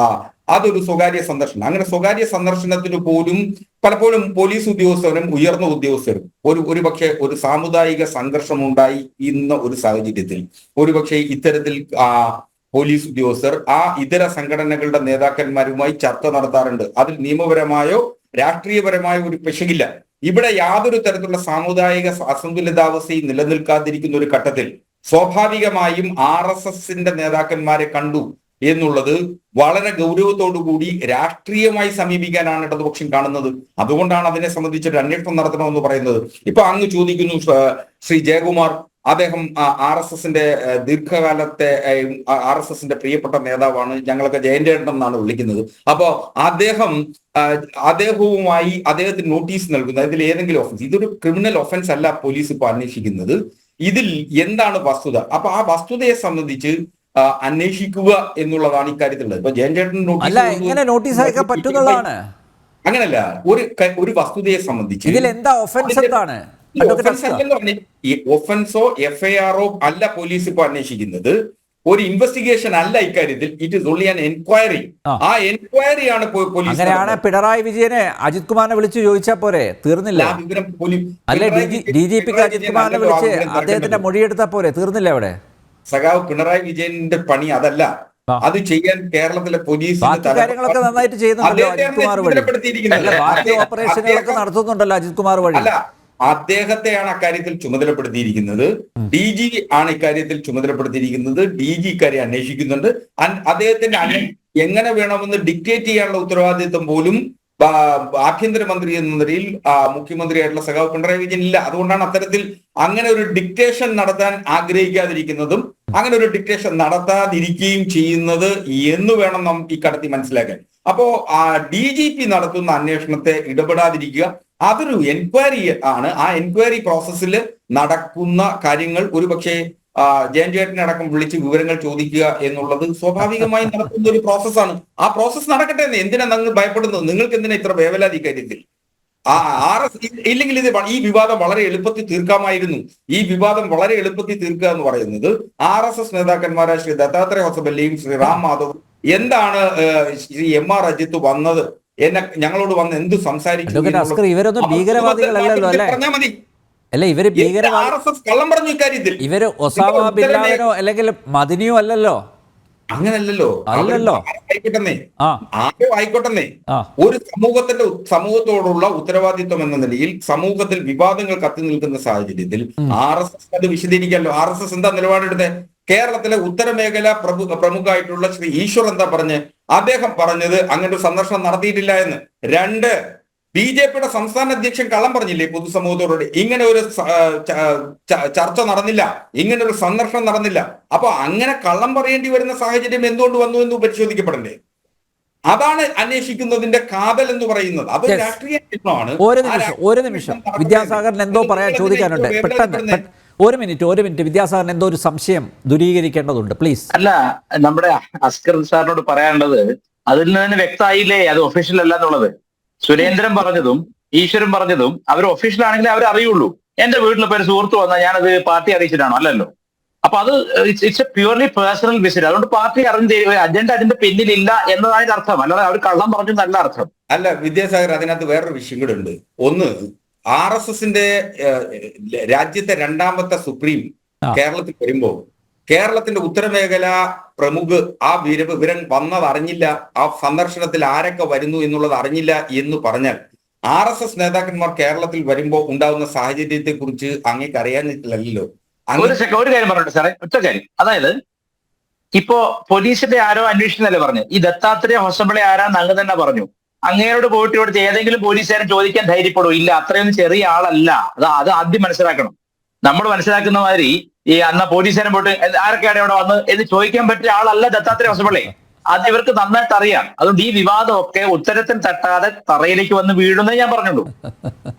അതൊരു സ്വകാര്യ സന്ദർശനം. അങ്ങനെ സ്വകാര്യ സന്ദർശനത്തിന് പോലും പലപ്പോഴും പോലീസ് ഉദ്യോഗസ്ഥരും ഉയർന്ന ഉദ്യോഗസ്ഥരും ഒരുപക്ഷെ ഒരു സാമുദായിക സംഘർഷം ഉണ്ടായി ഇന്ന ഒരു സാഹചര്യത്തിൽ ഒരുപക്ഷെ ഇത്തരത്തിൽ പോലീസ് ഉദ്യോഗസ്ഥർ ഇതര സംഘടനകളുടെ നേതാക്കന്മാരുമായി ചർച്ച നടത്താറുണ്ട്. അതിൽ നിയമപരമായോ രാഷ്ട്രീയപരമായ ഒരു പെശകില്ല. ഇവിടെ യാതൊരു തരത്തിലുള്ള സാമുദായിക അസന്തുലിതാവസ്ഥയും നിലനിൽക്കാതിരിക്കുന്ന ഒരു ഘട്ടത്തിൽ സ്വാഭാവികമായും RSSന്റെ നേതാക്കന്മാരെ കണ്ടു എന്നുള്ളത് വളരെ ഗൗരവത്തോടുകൂടി രാഷ്ട്രീയമായി സമീപിക്കാനാണ് ഇടതുപക്ഷം കാണുന്നത്. അതുകൊണ്ടാണ് അതിനെ സംബന്ധിച്ചൊരു അന്വേഷണം നടത്തണമെന്ന് പറയുന്നത്. ഇപ്പൊ അങ്ങ് ചോദിക്കുന്നു ശ്രീ ജയകുമാർ, അദ്ദേഹം RSSന്റെ ദീർഘകാലത്തെ RSSന്റെ പ്രിയപ്പെട്ട നേതാവാണ്, ഞങ്ങളൊക്കെ ജയന്റേട്ടൻ എന്നാണ് വിളിക്കുന്നത്. അപ്പോ അദ്ദേഹവുമായി അദ്ദേഹത്തിന് നോട്ടീസ് നൽകുന്നത് ഇതിൽ ഏതെങ്കിലും ഒഫൻസ്, ഇതൊരു ക്രിമിനൽ ഒഫൻസ് അല്ല പോലീസ് ഇപ്പൊ അന്വേഷിക്കുന്നത്. ഇതിൽ എന്താണ് വസ്തുത? അപ്പൊ ആ വസ്തുതയെ സംബന്ധിച്ച് അന്വേഷിക്കുക എന്നുള്ളതാണ് ഇക്കാര്യത്തിലുള്ളത്. ഇപ്പൊ ജയന്റേട്ടൻ നോട്ടീസ് അയക്കാൻ പറ്റുന്നതാണ്. അങ്ങനല്ല, ഒരു വസ്തുതയെ സംബന്ധിച്ച് ഒഫൻസോ FIR അല്ല പോലീസ് ഇപ്പൊ അന്വേഷിക്കുന്നത്. ഒരു ഇൻവെസ്റ്റിഗേഷൻ അല്ല ഇക്കാര്യത്തിൽ. It is only an enquiry. ആ എൻക്വയറിയാണ് പോലീസ്. അങ്ങനെയാണ് പിണറായി വിജയനെ അജിത് കുമാറിനെ വിളിച്ച് ചോദിച്ചാൽ പോരെ, തീർന്നില്ല? അല്ലെ DGPക്ക് അജിത് കുമാറിനെ വിളിച്ച് അദ്ദേഹത്തിന്റെ മൊഴിയെടുത്താൽ പോരെ, തീർന്നില്ല? അവിടെ സഖാവ് പിണറായി വിജയന്റെ പണി അതല്ല. അത് ചെയ്യാൻ കേരളത്തിലെ പോലീസ് കാര്യങ്ങളൊക്കെ നന്നായിട്ട് ചെയ്യുന്നുണ്ടല്ലോ അജിത് കുമാർ വഴി. ഓപ്പറേഷനുകളൊക്കെ നടത്തുന്നുണ്ടല്ലോ അജിത് കുമാർ വഴി. അല്ല, അദ്ദേഹത്തെയാണ് അക്കാര്യത്തിൽ ചുമതലപ്പെടുത്തിയിരിക്കുന്നത്. DG ആണ് ഇക്കാര്യത്തിൽ ചുമതലപ്പെടുത്തിയിരിക്കുന്നത്. DG ഇക്കാര്യം അന്വേഷിക്കുന്നുണ്ട്. അദ്ദേഹത്തിന്റെ എങ്ങനെ വേണമെന്ന് ഡിക്റ്റേറ്റ് ചെയ്യാനുള്ള ഉത്തരവാദിത്വം പോലും ആഭ്യന്തരമന്ത്രി എന്ന നിലയിൽ മുഖ്യമന്ത്രിയായിട്ടുള്ള സഖാവ് പിണറായി വിജയൻ ഇല്ല. അതുകൊണ്ടാണ് അത്തരത്തിൽ അങ്ങനെ ഒരു ഡിക്റ്റേഷൻ നടത്താൻ ആഗ്രഹിക്കാതിരിക്കുന്നതും അങ്ങനെ ഒരു ഡിക്റ്റേഷൻ നടത്താതിരിക്കുകയും ചെയ്യുന്നത് എന്ന് വേണം നാം ഈ കടത്തി മനസ്സിലാക്കാൻ. അപ്പോ DGP നടത്തുന്ന അന്വേഷണത്തെ ഇടപെടാതിരിക്കുക, അതൊരു എൻക്വയറി ആണ്. ആ എൻക്വയറി പ്രോസസ്സിൽ നടക്കുന്ന കാര്യങ്ങൾ ഒരുപക്ഷെ ജയൻ അടക്കം വിളിച്ച് വിവരങ്ങൾ ചോദിക്കുക എന്നുള്ളത് സ്വാഭാവികമായി നടത്തുന്ന ഒരു പ്രോസസ്സാണ്. ആ പ്രോസസ്സ് നടക്കട്ടെ. എന്തിനാ നിങ്ങൾ ഭയപ്പെടുന്നത്? നിങ്ങൾക്ക് എന്തിനാ ഇത്ര വേവലാതി കാര്യത്തിൽ? ഇല്ലെങ്കിൽ ഈ വിവാദം വളരെ എളുപ്പത്തിൽ തീർക്കാമായിരുന്നു. ഈ വിവാദം വളരെ എളുപ്പത്തിൽ തീർക്കുക എന്ന് പറയുന്നത് RSS നേതാക്കന്മാരായ ശ്രീ ദത്താത്രേയ ഹൊസബല്ലയും ശ്രീ റാം മാധവും എന്താണ് ശ്രീ MR അജിത്ത് വന്നത്, ഞങ്ങളോട് വന്ന് എന്ത് സംസാരിച്ചു, ഇവരൊന്നും ഭീകരവാദികളല്ലല്ലോ അല്ലേ? പറഞ്ഞാൽ മതി. അല്ല, ഇവര് കള്ളം പറഞ്ഞു ഇക്കാര്യത്തിൽ. ഇവര് ഒസാമ ബിൻ ലാദനോ അല്ലെങ്കിൽ മദനിയോ അല്ലല്ലോ. അങ്ങനല്ലോ ആയിക്കോട്ടെ, ആരോ ആയിക്കോട്ടെ. ഒരു സമൂഹത്തോടുള്ള ഉത്തരവാദിത്വം എന്ന നിലയിൽ സമൂഹത്തിൽ വിവാദങ്ങൾ കത്തി നിൽക്കുന്ന സാഹചര്യത്തിൽ RSS അത് വിശദീകരിക്കാമല്ലോ. RSS എന്താ നിലപാടെടുത്തത്? കേരളത്തിലെ ഉത്തരമേഖല പ്രമുഖമായിട്ടുള്ള ശ്രീ ഈശ്വർ എന്താ പറഞ്ഞ്? അദ്ദേഹം പറഞ്ഞത് അങ്ങനെ ഒരു സന്ദർശനം നടത്തിയിട്ടില്ല എന്ന്. 2, BJPയുടെ സംസ്ഥാന അധ്യക്ഷൻ കള്ളം പറഞ്ഞില്ലേ പൊതുസമൂഹത്തോട്? ഇങ്ങനെ ഒരു ചർച്ച നടന്നില്ല, ഇങ്ങനെ ഒരു സന്ദർശനം നടന്നില്ല. അപ്പൊ അങ്ങനെ കള്ളം പറയേണ്ടി വരുന്ന സാഹചര്യം എന്തുകൊണ്ട് വന്നു എന്ന് പരിശോധിക്കപ്പെടണ്ടേ? അതാണ് അന്വേഷിക്കുന്നതിന്റെ കാതൽ എന്ന് പറയുന്നത്. അത് രാഷ്ട്രീയ പ്രശ്നമാണ്. ഒരു നിമിഷം വിദ്യാസാഗറിന് എന്തോ പറയാൻ ചോദിക്കാനുണ്ട്. പെട്ടെന്ന് ഒരു മിനിറ്റ് വിദ്യാസാഗറിന് എന്തോ ഒരു സംശയം ദൂരീകരിക്കേണ്ടതുണ്ട്, പ്ലീസ്. അല്ല, നമ്മുടെ അസ്കർ സാറിനോട് പറയാനുള്ളത് അതിൽ നിന്ന് തന്നെ വ്യക്തമായില്ലേ അത് ഒഫീഷ്യൽ അല്ല എന്നുള്ളത്. സുരേന്ദ്രൻ പറഞ്ഞതും ഈശ്വരൻ പറഞ്ഞതും അവർ ഒഫീഷ്യൽ ആണെങ്കിലേ അവർ അറിയുള്ളൂ. എന്റെ വീട്ടിൽ ഇപ്പൊ ഒരു സുഹൃത്ത് വന്നാൽ ഞാനത് പാർട്ടി അറിയിച്ചിട്ടാണോ? അല്ലല്ലോ. അപ്പൊ അത് it's A purely personal visit. അതുകൊണ്ട് പാർട്ടി അജണ്ട അതിന്റെ പിന്നിലില്ല എന്നതാണ് അർത്ഥം. അല്ലാതെ അവർ കള്ളം പറഞ്ഞു നല്ല അർത്ഥം അല്ല. വിദ്യാസാഗർ, അതിനകത്ത് വേറൊരു വിഷയം കൂടെ ഉണ്ട്. ഒന്ന്, RSSന്റെ രാജ്യത്തെ രണ്ടാമത്തെ സുപ്രീം കേരളത്തിൽ വരുമ്പോൾ കേരളത്തിന്റെ ഉത്തരമേഖല പ്രമുഖ ആ വിവരം വന്നത് അറിഞ്ഞില്ല, ആ സന്ദർശനത്തിൽ ആരൊക്കെ വരുന്നു എന്നുള്ളത് അറിഞ്ഞില്ല എന്ന് പറഞ്ഞാൽ RSS നേതാക്കന്മാർ കേരളത്തിൽ വരുമ്പോൾ ഉണ്ടാകുന്ന സാഹചര്യത്തെ കുറിച്ച് അങ്ങേക്ക് അറിയാനില്ലല്ലോ. ഒരു കാര്യം പറഞ്ഞോട്ടെ സാറേ, ഒറ്റ കാര്യം. അതായത് ഇപ്പോ പോലീസിന്റെ ആരോ അന്വേഷിക്കുന്നല്ലേ പറഞ്ഞു, ഈ ദത്താത്രേയ ഹൊസബിളെ ആരാന്ന് അങ്ങ് തന്നെ പറഞ്ഞു. അങ്ങയോട് പോയിട്ട് ഇവിടുത്തെ ഏതെങ്കിലും പോലീസുകാരൻ ചോദിക്കാൻ ധൈര്യപ്പെടും? ഇല്ല, അത്രയൊന്നും ചെറിയ ആളല്ല. അത് ആദ്യം മനസ്സിലാക്കണം. നമ്മൾ മനസ്സിലാക്കുന്ന മാതിരി ഈ അന്ന് പോലീസുകാരൻ പോയിട്ട് ആരൊക്കെയാണ് ഇവിടെ വന്ന് എന്ന് ചോദിക്കാൻ പറ്റിയ ആളല്ല ദത്താത്രേയ ഹൊസബിളെ. അത് ഇവർക്ക് നന്നായിട്ട് അറിയാം. അതുകൊണ്ട് ഈ വിവാദമൊക്കെ ഉത്തരത്തിൽ തട്ടാതെ തറയിലേക്ക് വന്ന് വീഴുന്നേ ഞാൻ പറഞ്ഞുള്ളൂ.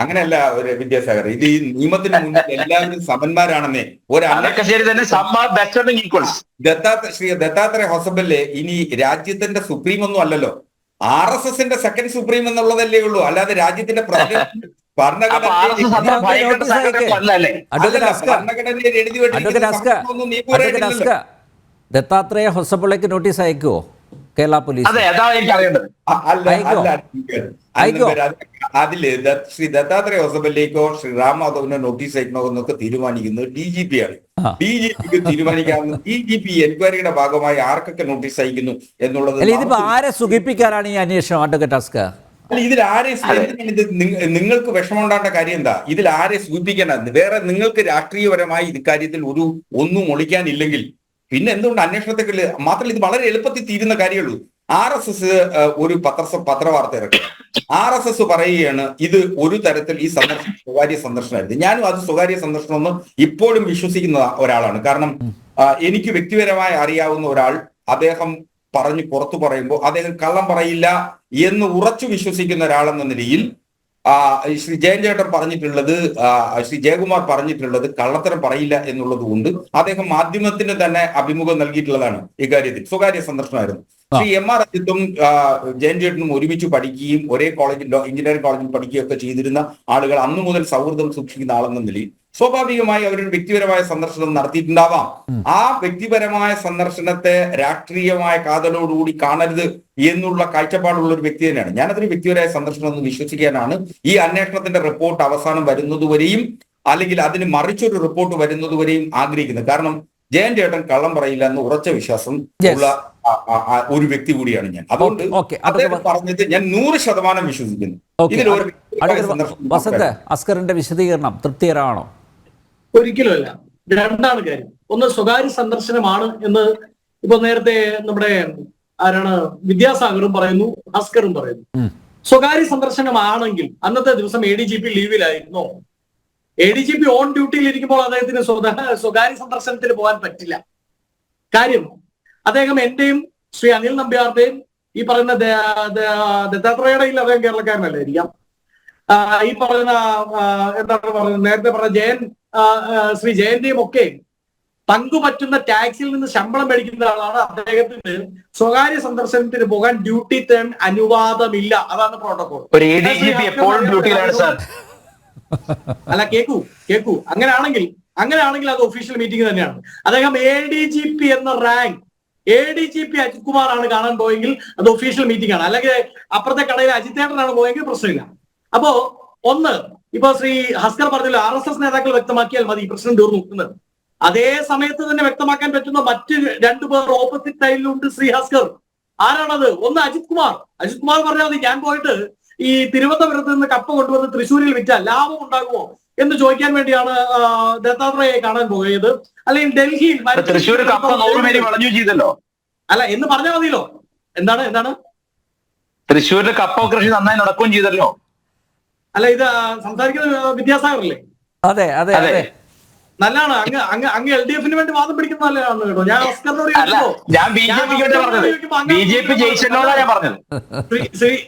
അങ്ങനെയല്ല ഒരു വിദ്യാസാഗർ, ഇത് ഈ നിയമത്തിന് മുന്നിൽ എല്ലാവരും സമന്മാരാണെന്നേ. അതൊക്കെ ശരി തന്നെ. ശ്രീ ദത്താത്രേയ ഹൊസബിളെ ഇനി രാജ്യത്തിന്റെ സുപ്രീം ഒന്നും അല്ലല്ലോ, RSSന്റെ സെക്കൻഡ് സുപ്രീം എന്നുള്ളതല്ലേ ഉള്ളൂ. അല്ലാതെ രാജ്യത്തിന്റെ ഭരണഘടനയിൽ എഴുതി വെച്ചിരിക്കുന്ന ദത്താത്രേയ ഹൊസബിളയ്ക്ക് നോട്ടീസ് അയക്കുവോ കേരള പോലീസ്? അതില് ശ്രീ ദത്താത്രേയ ഹൊസബിലേക്കോ ശ്രീ റാം മാധവനോ നോട്ടീസ് അയക്കണോ എന്നൊക്കെ തീരുമാനിക്കുന്നത് DGP ആണ്. DGPക്ക് തീരുമാനിക്കാവുന്ന DGP എൻക്വയറിയുടെ ഭാഗമായി ആർക്കൊക്കെ നോട്ടീസ് അയക്കുന്നു എന്നുള്ളത്. ഇതിപ്പോ ആരെ സുഖിപ്പിക്കാനാണ് ഈ അന്വേഷണം അഡ്വക്കേറ്റ് അസ്കർ? അല്ല, ഇതിൽ ആരെ നിങ്ങൾക്ക് വിഷമമുണ്ടാകേണ്ട കാര്യം എന്താ? ഇതിൽ ആരെ സൂചിപ്പിക്കേണ്ടത്? വേറെ നിങ്ങൾക്ക് രാഷ്ട്രീയപരമായി ഇക്കാര്യത്തിൽ ഒന്നും ഒളിക്കാനില്ലെങ്കിൽ പിന്നെ എന്തുകൊണ്ട് അന്വേഷണത്തെ മാത്രമല്ല, ഇത് വളരെ എളുപ്പത്തിൽ തീരുന്ന കാര്യമുള്ളൂ. RSS ഒരു പത്രവാർത്ത ഇറക്കി. RSS പറയുകയാണ് ഇത് ഒരു തരത്തിൽ ഈ സന്ദർശനം സ്വകാര്യ സന്ദർശനമായിരുന്നു. ഞാനും അത് സ്വകാര്യ സന്ദർശനമെന്ന് ഇപ്പോഴും വിശ്വസിക്കുന്ന ഒരാളാണ്. കാരണം എനിക്ക് വ്യക്തിപരമായി അറിയാവുന്ന ഒരാൾ അദ്ദേഹം പുറത്തു പറയുമ്പോൾ അദ്ദേഹം കള്ളം പറയില്ല എന്ന് ഉറച്ചു വിശ്വസിക്കുന്ന ഒരാളെന്ന നിലയിൽ ശ്രീ ജയൻചേട്ടൻ പറഞ്ഞിട്ടുള്ളത്, ശ്രീ ജയകുമാർ പറഞ്ഞിട്ടുള്ളത് കള്ളത്തരം പറയില്ല എന്നുള്ളത് കൊണ്ട് അദ്ദേഹം മാധ്യമത്തിന് തന്നെ അഭിമുഖം നൽകിയിട്ടുള്ളതാണ്. ഇക്കാര്യത്തിൽ സ്വകാര്യ സന്ദർശനമായിരുന്നു. ശ്രീ MR അജിത്തും ജയൻചേട്ടനും ഒരുമിച്ച് പഠിക്കുകയും ഒരേ കോളേജിൽ എഞ്ചിനീയറിംഗ് കോളേജിൽ പഠിക്കുകയൊക്കെ ചെയ്തിരുന്ന ആളുകൾ, അന്നു മുതൽ സൗഹൃദം സൂക്ഷിക്കുന്ന ആളെന്ന നിലയിൽ സ്വാഭാവികമായി അവരൊരു വ്യക്തിപരമായ സന്ദർശനം നടത്തിയിട്ടുണ്ടാവാം. ആ വ്യക്തിപരമായ സന്ദർശനത്തെ രാഷ്ട്രീയമായ കാതലോടുകൂടി കാണരുത് എന്നുള്ള കാഴ്ചപ്പാടുള്ള ഒരു വ്യക്തി തന്നെയാണ് ഞാൻ. അതിന് വ്യക്തിപരമായ സന്ദർശനം എന്ന് വിശ്വസിക്കാനാണ് ഈ അന്വേഷണത്തിന്റെ റിപ്പോർട്ട് അവസാനം വരുന്നതുവരെയും അല്ലെങ്കിൽ അതിന് മറിച്ചൊരു റിപ്പോർട്ട് വരുന്നതുവരെയും ആഗ്രഹിക്കുന്നത്. കാരണം ജയൻ ചേട്ടൻ കള്ളം പറയില്ല എന്ന് ഉറച്ച വിശ്വാസം ഉള്ള ഒരു വ്യക്തി കൂടിയാണ് ഞാൻ. അതുകൊണ്ട് അദ്ദേഹം പറഞ്ഞത് ഞാൻ 100% വിശ്വസിക്കുന്നു. വസന്ത്, അസ്കറിന്റെ വിശദീകരണം തൃപ്തികരമാണോ? ഒരിക്കലുമല്ല. രണ്ടാണ് കാര്യം. ഒന്ന്, സ്വകാര്യ സന്ദർശനമാണ് എന്ന് ഇപ്പൊ നേരത്തെ നമ്മുടെ ആരാണ് വിദ്യാസാഗറും പറയുന്നു, അസ്കറും പറയുന്നു. സ്വകാര്യ സന്ദർശനമാണെങ്കിൽ അന്നത്തെ ദിവസം ADGP ലീവിലായിരുന്നോ? ADGP ഓൺ ഡ്യൂട്ടിയിൽ ഇരിക്കുമ്പോൾ അദ്ദേഹത്തിന് സ്വകാര്യ സന്ദർശനത്തിന് പോകാൻ പറ്റില്ല. കാര്യം അദ്ദേഹം എന്റെയും ശ്രീ അനിൽ നമ്പ്യാരുടെയും ഈ പറയുന്ന ദത്താത്രേയയുടെ അദ്ദേഹം കേരളക്കാരനല്ലായിരിക്കാം. ഈ പറയുന്ന എന്താണ് പറയുന്നത്, നേരത്തെ പറഞ്ഞ ശ്രീ ജയന്റെയും ഒക്കെ പങ്കുപറ്റുന്ന ടാക്സിൽ നിന്ന് ശമ്പളം മേടിക്കുന്ന ആളാണ്. അദ്ദേഹത്തിന് സ്വകാര്യ സന്ദർശനത്തിന് പോകാൻ ഡ്യൂട്ടി ടേൺ അനുവാദമില്ല. അതാണ് പ്രോട്ടോകോൾ. അല്ല, കേക്കൂ. അങ്ങനെയാണെങ്കിൽ അത് ഒഫീഷ്യൽ മീറ്റിംഗ് തന്നെയാണ്. അദ്ദേഹം ADGP എന്ന റാങ്ക് ADGP അജിത് കുമാറാണ് കാണാൻ പോയെങ്കിൽ അത് ഒഫീഷ്യൽ മീറ്റിംഗ് ആണ്. അല്ലെങ്കിൽ അപ്പുറത്തെ കടയിൽ അജിത്തേട്ടനാണ് പോയെങ്കിൽ പ്രശ്നമില്ല. അപ്പോ ഒന്ന്, ഇപ്പൊ ശ്രീ ഹസ്കർ പറഞ്ഞല്ലോ RSS നേതാക്കൾ വ്യക്തമാക്കിയാൽ മതി, പ്രശ്നം തീർന്നു എന്ന്. അതേ സമയത്ത് തന്നെ വ്യക്തമാക്കാൻ പറ്റുന്ന മറ്റ് 2 പേർ ഓപ്പോസിറ്റ് സൈഡിലുണ്ട്. ശ്രീ ഹസ്കർ ആരാണത്? ഒന്ന് അജിത് കുമാർ പറഞ്ഞാൽ മതി, ഞാൻ പോയിട്ട് ഈ തിരുവനന്തപുരത്ത് നിന്ന് കപ്പ കൊണ്ടുവന്ന് തൃശ്ശൂരിൽ വിറ്റാൽ ലാഭം ഉണ്ടാകുമോ എന്ന് ചോദിക്കാൻ വേണ്ടിയാണ് ദത്താത്രേയെ കാണാൻ പോയത്. അല്ലെങ്കിൽ ഡൽഹിയിൽ അല്ല എന്ന് പറഞ്ഞാൽ മതിയല്ലോ. എന്താണ് തൃശ്ശൂരിലെ കപ്പ കൃഷി നന്നായി നടക്കുകയും ചെയ്തല്ലോ. അല്ല ഇത് സംസാരിക്കുന്നത് വിദ്യാസാഗറല്ലേ? അതെ അതെ അതെ. നല്ലതാണ്. അങ്ങ് LDF വേണ്ടി വാദം പിടിക്കുന്ന നല്ലതാണ് കേട്ടോ. ഞാൻ ഓസ്കറിനോട് ഞാൻ BJP പറഞ്ഞത് BJP ജയിച്ചല്ലോന്നാ ഞാൻ പറഞ്ഞത്.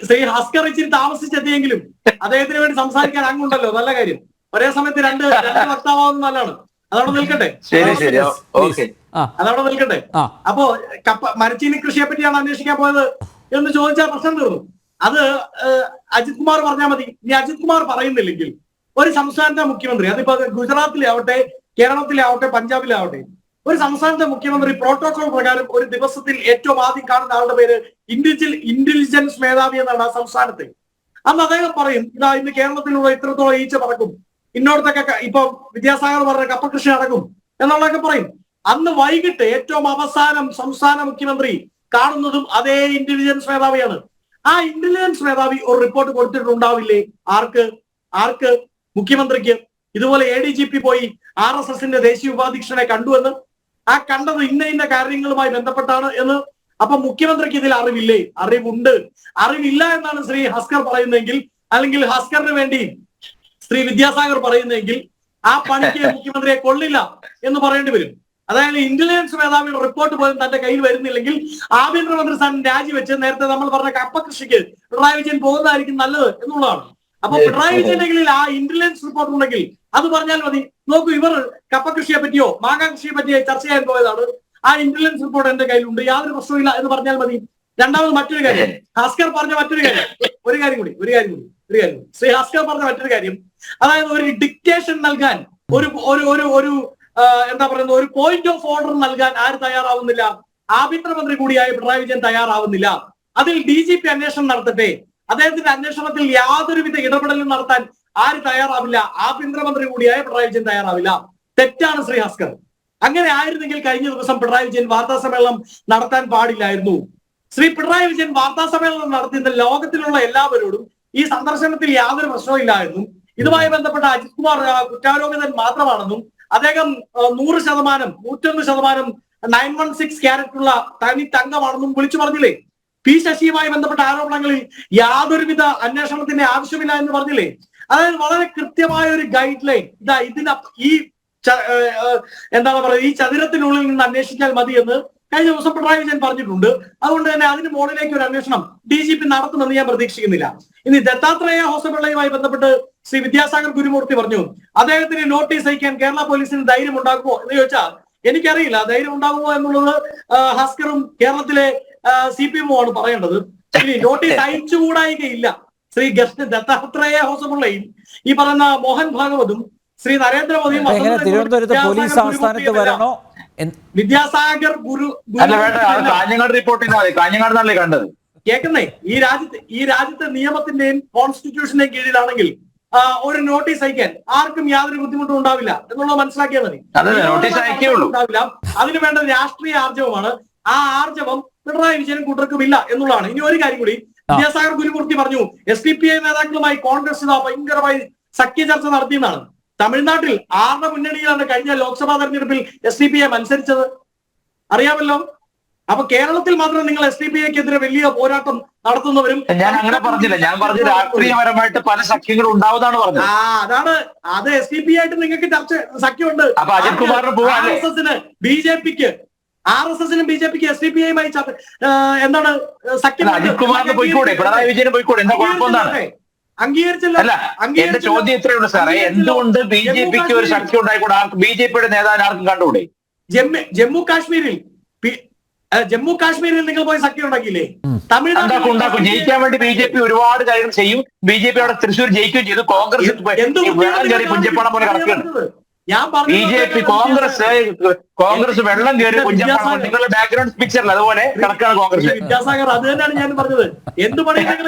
ശ്രീ ഹസ്കർ ഇച്ചിരി താമസിച്ചെത്തിയെങ്കിലും അദ്ദേഹത്തിന് വേണ്ടി സംസാരിക്കാൻ അങ്ങുണ്ടല്ലോ, നല്ല കാര്യം. ഒരേ സമയത്ത് രണ്ട് വക്താവാകുന്നത് നല്ലതാണ്. അതവിടെ നിൽക്കട്ടെ, അതവിടെ നിൽക്കട്ടെ. അപ്പോ മരച്ചീനി കൃഷിയെ പറ്റിയാണ് അന്വേഷിക്കാൻ പോയത് എന്ന് ചോദിച്ചാൽ പ്രശ്നം തീർന്നു. അത് അജിത് കുമാർ പറഞ്ഞാൽ മതി. ഇനി അജിത് കുമാർ പറയുന്നില്ലെങ്കിൽ ഒരു സംസ്ഥാനത്തെ മുഖ്യമന്ത്രി, അതിപ്പോ ഗുജറാത്തിലെ ആവട്ടെ, കേരളത്തിലെ ആവട്ടെ, പഞ്ചാബിലെ ആവട്ടെ, ഒരു സംസ്ഥാനത്തെ മുഖ്യമന്ത്രി പ്രോട്ടോകോൾ പ്രകാരം ഒരു ദിവസത്തിൽ ഏറ്റവും ആദ്യം കാണുന്ന ആളുടെ പേര് ഇന്റലിജൻസ് മേധാവി എന്നാണ് ആ സംസ്ഥാനത്തെ. അന്ന് അദ്ദേഹം പറയും, ഇതാ ഇന്ന് കേരളത്തിലുള്ള ഇത്രത്തോളം ഈച്ച പറക്കും, ഇന്നോടത്തൊക്കെ ഇപ്പൊ വിദ്യാസാഗർ പറഞ്ഞ കപ്പകൃഷി നടക്കും എന്നുള്ളതൊക്കെ പറയും. അന്ന് വൈകിട്ട് ഏറ്റവും അവസാനം സംസ്ഥാന മുഖ്യമന്ത്രി കാണുന്നതും അതേ ഇന്റലിജൻസ് മേധാവിയാണ്. ആ ഇന്റലിജൻസ് മേധാവി ഒരു റിപ്പോർട്ട് കൊടുത്തിട്ടുണ്ടാവില്ലേ? ആർക്ക്? മുഖ്യമന്ത്രിക്ക്. ഇതുപോലെ ADGP പോയി RSSന്റെ ദേശീയ ഉപാധ്യക്ഷനെ കണ്ടുവെന്ന്, ആ കണ്ടത് ഇന്ന കാര്യങ്ങളുമായി ബന്ധപ്പെട്ടാണ് എന്ന്. അപ്പൊ മുഖ്യമന്ത്രിക്ക് ഇതിൽ അറിവില്ലേ? അറിവുണ്ട്. അറിവില്ല എന്നാണ് ശ്രീ ഹസ്കർ പറയുന്നതെങ്കിൽ, അല്ലെങ്കിൽ ഹസ്കറിന് വേണ്ടി ശ്രീ വിദ്യാസാഗർ പറയുന്നതെങ്കിൽ, ആ പണിക്ക് മുഖ്യമന്ത്രിയെ കൊള്ളില്ല എന്ന് പറയേണ്ടി വരും. അതായത് ഇന്റലിജൻസ് മേധാവിയുടെ റിപ്പോർട്ട് പോലും തന്റെ കയ്യിൽ വരുന്നില്ലെങ്കിൽ ആഭ്യന്തരമന്ത്രി സ്ഥാനം രാജിവെച്ച് നേരത്തെ നമ്മൾ പറഞ്ഞ കപ്പ കൃഷിക്ക് പിണറായി വിജയൻ പോകുന്നതായിരിക്കും നല്ലത് എന്നുള്ളതാണ്. അപ്പൊ പിണറായി വിജയന്റെ കയ്യിൽ ആ ഇന്റലിജൻസ് റിപ്പോർട്ട് ഉണ്ടെങ്കിൽ അത് പറഞ്ഞാൽ മതി. നോക്കൂ, ഇവർ കപ്പ കൃഷിയെ പറ്റിയോ മാങ്ങ കൃഷിയെ പറ്റിയോ ചർച്ച ചെയ്യാൻ പോയതാണ്, ആ ഇന്റലിജൻസ് റിപ്പോർട്ട് എന്റെ കയ്യിലുണ്ട്, യാതൊരു പ്രശ്നമില്ല എന്ന് പറഞ്ഞാൽ മതി. രണ്ടാമത് മറ്റൊരു കാര്യം, ഹസ്കർ പറഞ്ഞ മറ്റൊരു കാര്യം, ഒരു കാര്യം കൂടി ശ്രീ ഹസ്കർ പറഞ്ഞ മറ്റൊരു കാര്യം, അതായത് ഒരു ഡിക്റ്റേഷൻ നൽകാൻ, ഒരു എന്താ പറയുന്നത്, ഒരു പോയിന്റ് ഓഫ് ഓർഡർ നൽകാൻ ആര് തയ്യാറാവുന്നില്ല? ആഭ്യന്തരമന്ത്രി കൂടിയായ പിണറായി വിജയൻ തയ്യാറാവുന്നില്ല. അതിൽ DGP അന്വേഷണം നടത്തട്ടെ, അദ്ദേഹത്തിന്റെ അന്വേഷണത്തിൽ യാതൊരുവിധ ഇടപെടലും നടത്താൻ ആര് തയ്യാറാവില്ല? ആഭ്യന്തരമന്ത്രി കൂടിയായ പിണറായി വിജയൻ തയ്യാറാവില്ല. തെറ്റാണ് ശ്രീ ഹസ്കർ. അങ്ങനെ ആയിരുന്നെങ്കിൽ കഴിഞ്ഞ ദിവസം പിണറായി വിജയൻ വാർത്താ സമ്മേളനം നടത്താൻ പാടില്ലായിരുന്നു. ശ്രീ പിണറായി വിജയൻ വാർത്താ സമ്മേളനം നടത്തിയ ലോകത്തിലുള്ള എല്ലാവരോടും ഈ സന്ദർശനത്തിൽ യാതൊരു പ്രശ്നമില്ലായിരുന്നു. ഇതുമായി ബന്ധപ്പെട്ട അജിത് കുമാർ കുറ്റാരോപിതൻ മാത്രമാണെന്നും അദ്ദേഹം 100%, 101% 916 ക്യാരറ്റുള്ള തനി തങ്കമാണെന്നും വിളിച്ചു പറഞ്ഞില്ലേ? P ശശിയുമായി ബന്ധപ്പെട്ട ആരോപണങ്ങളിൽ യാതൊരുവിധ അന്വേഷണത്തിന്റെ ആവശ്യമില്ല എന്ന് പറഞ്ഞില്ലേ? അതായത് വളരെ കൃത്യമായ ഒരു ഗൈഡ് ലൈൻ, ഈ എന്താണ് പറയുക, ഈ ചതുരത്തിനുള്ളിൽ നിന്ന് അന്വേഷിച്ചാൽ മതി എന്ന് കഴിഞ്ഞ ദിവസം പിണറായി വിജയൻ പറഞ്ഞിട്ടുണ്ട്. അതുകൊണ്ട് തന്നെ അതിന് മുകളിലേക്ക് ഒരു അന്വേഷണം DGP നടത്തുമെന്ന് ഞാൻ പ്രതീക്ഷിക്കുന്നില്ല. ഇനി ദത്താത്രേയ ഹോസപിള്ളയുമായി ബന്ധപ്പെട്ട് ശ്രീ വിദ്യാസാഗർ ഗുരുമൂർത്തി പറഞ്ഞു, അദ്ദേഹത്തിന് നോട്ടീസ് അയക്കാൻ കേരള പോലീസിന് ധൈര്യം ഉണ്ടാകുമോ എന്ന് ചോദിച്ചാൽ എനിക്കറിയില്ല. ധൈര്യം ഉണ്ടാകുമോ എന്നുള്ളത് ഹസ്കറും കേരളത്തിലെ CPM ആണ് പറയേണ്ടത്. ഇനി നോട്ടീസ് അയച്ചുകൂടായികയില്ല. ശ്രീ ദത്താത്രേയ ഹോസപിള്ളയും ഈ പറയുന്ന മോഹൻ ഭാഗവതും ശ്രീ നരേന്ദ്രമോദിയും തിരുവനന്തപുരത്ത് പോലീസ് ആസ്ഥാനത്ത് വരണോ? വിദ്യാസാഗർ കാഞ്ഞങ്ങാട് റിപ്പോർട്ട് കാഞ്ഞങ്ങാട് കണ്ടത്. കേൾക്കുന്നേ, ഈ രാജ്യത്തെ നിയമത്തിന്റെയും കോൺസ്റ്റിറ്റ്യൂഷന്റെയും കീഴിലാണെങ്കിൽ ഒരു നോട്ടീസ് അയക്കാൻ ആർക്കും യാതൊരു ബുദ്ധിമുട്ടും ഉണ്ടാവില്ല എന്നുള്ളത് മനസ്സിലാക്കിയാൽ മതി. ഉണ്ടാവില്ല. അതിന് വേണ്ട രാഷ്ട്രീയ ആർജവമാണ്. ആ ആർജവം പിണറായി വിജയനും കൂട്ടർക്കുമില്ല എന്നുള്ളതാണ്. ഇനി ഒരു കാര്യം കൂടി, വിദ്യാസാഗർ ഗുരുമൂർത്തി പറഞ്ഞു SDPI നേതാക്കളുമായി കോൺഗ്രസ് ഭയങ്കരമായി സഖ്യ ചർച്ച നടത്തിയെന്നാണ്. തമിഴ്നാട്ടിൽ 6 മുന്നണിയിലാണ് കഴിഞ്ഞ ലോക്സഭാ തെരഞ്ഞെടുപ്പിൽ SDPI മത്സരിച്ചത്, അറിയാമല്ലോ. അപ്പൊ കേരളത്തിൽ മാത്രം നിങ്ങൾ SDPIക്കെതിരെ വലിയ പോരാട്ടം നടത്തുന്നവരും. ഞാൻ അങ്ങനെ പറഞ്ഞില്ല, ഞാൻ പറഞ്ഞ രാഷ്ട്രീയപരമായിട്ട് പല സഖ്യങ്ങളും ഉണ്ടാവുന്നതാണ് പറഞ്ഞത്. അതാണ്, അത് SDPI ആയിട്ട് നിങ്ങൾക്ക് സഖ്യമുണ്ട്. അപ്പൊ അജിത് കുമാറിന് പോവാല്ലേ? RSSനും BJPക്ക് SDPIയുമായി എന്താണ് സഖ്യം? അജിത് കുമാറിന് പോയിക്കൂടെ? പിണറായി വിജയന് പോയിക്കൂടെ? എന്താ കുഴപ്പമെന്താണ്? അംഗീകരിച്ചല്ലോ. അല്ല, എന്റെ ചോദ്യം ഇത്രയുള്ളൂ സാറേ, എന്തുകൊണ്ട് BJPക്ക് ഒരു ശക്തി ഉണ്ടായിക്കൂടെ? BJPയുടെ നേതാവിനെ ആർക്കും കണ്ടുകൂടെ? ജമ്മു കാശ്മീരിൽ നിങ്ങൾ പോയി സഖ്യം ഉണ്ടാക്കിയില്ലേ? ഉണ്ടാക്കും. ജയിക്കാൻ വേണ്ടി BJP ഒരുപാട് കാര്യങ്ങൾ ചെയ്യും. BJP അവിടെ തൃശ്ശൂർ ജയിക്കുകയും ചെയ്തു. കോൺഗ്രസ് വെള്ളം കയറി പുഞ്ചപ്പണം പോലെ കിടക്കുകയാണ്. BJP കോൺഗ്രസ് വെള്ളം കയറി പുഞ്ചപ്പണം, നിങ്ങളുടെ ബാക്ക്ഗ്രൗണ്ട് പിക്ചറിൽ അതുപോലെ കിടക്കുകയാണ് കോൺഗ്രസ്. വിദ്യാസാഗർ, അത് തന്നെയാണ് ഞാൻ പറഞ്ഞത്. എന്ത് പണി നിങ്ങൾ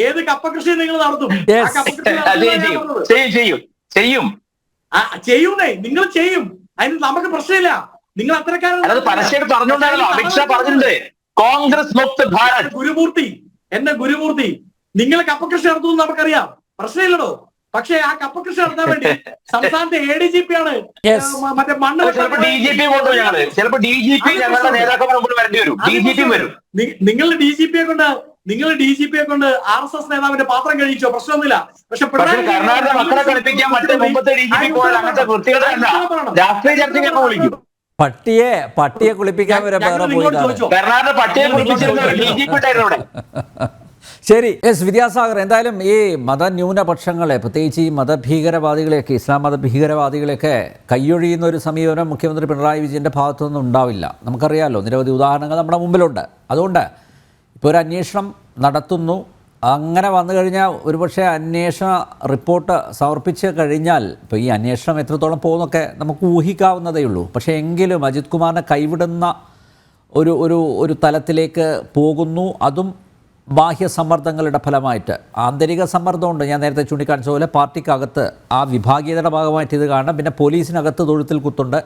ഏത് കപ്പ കൃഷി നിങ്ങൾ നടത്തും? ചെയ്യുന്നേ, നിങ്ങൾ ചെയ്യും. അതിന് നമുക്ക് പ്രശ്നമില്ല. നിങ്ങൾ അത്തരക്കാരത് പരസ്യമായിട്ട് പറഞ്ഞുകൊണ്ടാണല്ലോ അമിത്ഷാ പറഞ്ഞിട്ടുണ്ട് കോൺഗ്രസ് മുക്ത് ഭാരത്. ഗുരുമൂർത്തി നിങ്ങൾ കപ്പകൃഷി നടത്തുമെന്ന് നമുക്കറിയാം, പ്രശ്നമില്ലടോ. പക്ഷേ ആ കപ്പകൃഷി നടത്താൻ വേണ്ടി സംസ്ഥാനത്തെ ADGP ആണ് മറ്റേ മണ്ണ് ചിലപ്പോൾ DGP ഞങ്ങളുടെ നേതാക്കന്മാർ മുമ്പിൽ വരേണ്ടി വരും. DGP വരും. നിങ്ങൾ DGPയെ കൊണ്ട് നിങ്ങൾ DGP യെ കൊണ്ട് RSS നേതാവിന്റെ പാത്രം കഴിച്ചോ, പ്രശ്നമൊന്നുമില്ല. പക്ഷെ കർണാടക മക്കളെ കളിപ്പിക്കാൻ മറ്റേ മുമ്പത്തെ DGP പോലെ അങ്ങനത്തെ വൃത്തികേടല്ല രാഷ്ട്രീയ ചർച്ചയ്ക്കൊക്കെ വിളിക്കും. പട്ടിയെ കുളിപ്പിക്കാൻ വരെ വേറെ പോയി. കർണാടക പട്ടിയെ കുളിപ്പിച്ചിരുന്ന DGP ഉണ്ടായിരുന്നു അവിടെ. ശരി, എസ് വിദ്യാസാഗർ, എന്തായാലും ഈ മതന്യൂനപക്ഷങ്ങളെ, പ്രത്യേകിച്ച് ഈ മതഭീകരവാദികളെയൊക്കെ, ഇസ്ലാം മതഭീകരവാദികളെയൊക്കെ കൈയൊഴിയുന്ന ഒരു സമീപനം മുഖ്യമന്ത്രി പിണറായി വിജയൻ്റെ ഭാഗത്തുനിന്നും ഉണ്ടാവില്ല. നമുക്കറിയാമല്ലോ, നിരവധി ഉദാഹരണങ്ങൾ നമ്മുടെ മുമ്പിലുണ്ട്. അതുകൊണ്ട് ഇപ്പോൾ ഒരു അന്വേഷണം നടത്തുന്നു. അങ്ങനെ വന്നു കഴിഞ്ഞാൽ ഒരുപക്ഷെ അന്വേഷണ റിപ്പോർട്ട് സമർപ്പിച്ച് കഴിഞ്ഞാൽ, ഇപ്പോൾ ഈ അന്വേഷണം എത്രത്തോളം പോകുന്നൊക്കെ നമുക്ക് ഊഹിക്കാവുന്നതേ ഉള്ളൂ. പക്ഷേ എങ്കിലും അജിത് കുമാറിനെ കൈവിടുന്ന ഒരു തലത്തിലേക്ക് പോകുന്നു. അതും ബാഹ്യ സമ്മർദ്ദങ്ങളുടെ ഫലമായിട്ട്. ആന്തരിക സമ്മർദ്ദമുണ്ട്, ഞാൻ നേരത്തെ ചൂണ്ടിക്കാണിച്ച പോലെ പാർട്ടിക്കകത്ത് ആ വിഭാഗീയതയുടെ ഭാഗമായിട്ട് ഇത് കാണണം. പിന്നെ പോലീസിനകത്ത് തൊഴുത്തിൽ കുത്തുണ്ട്.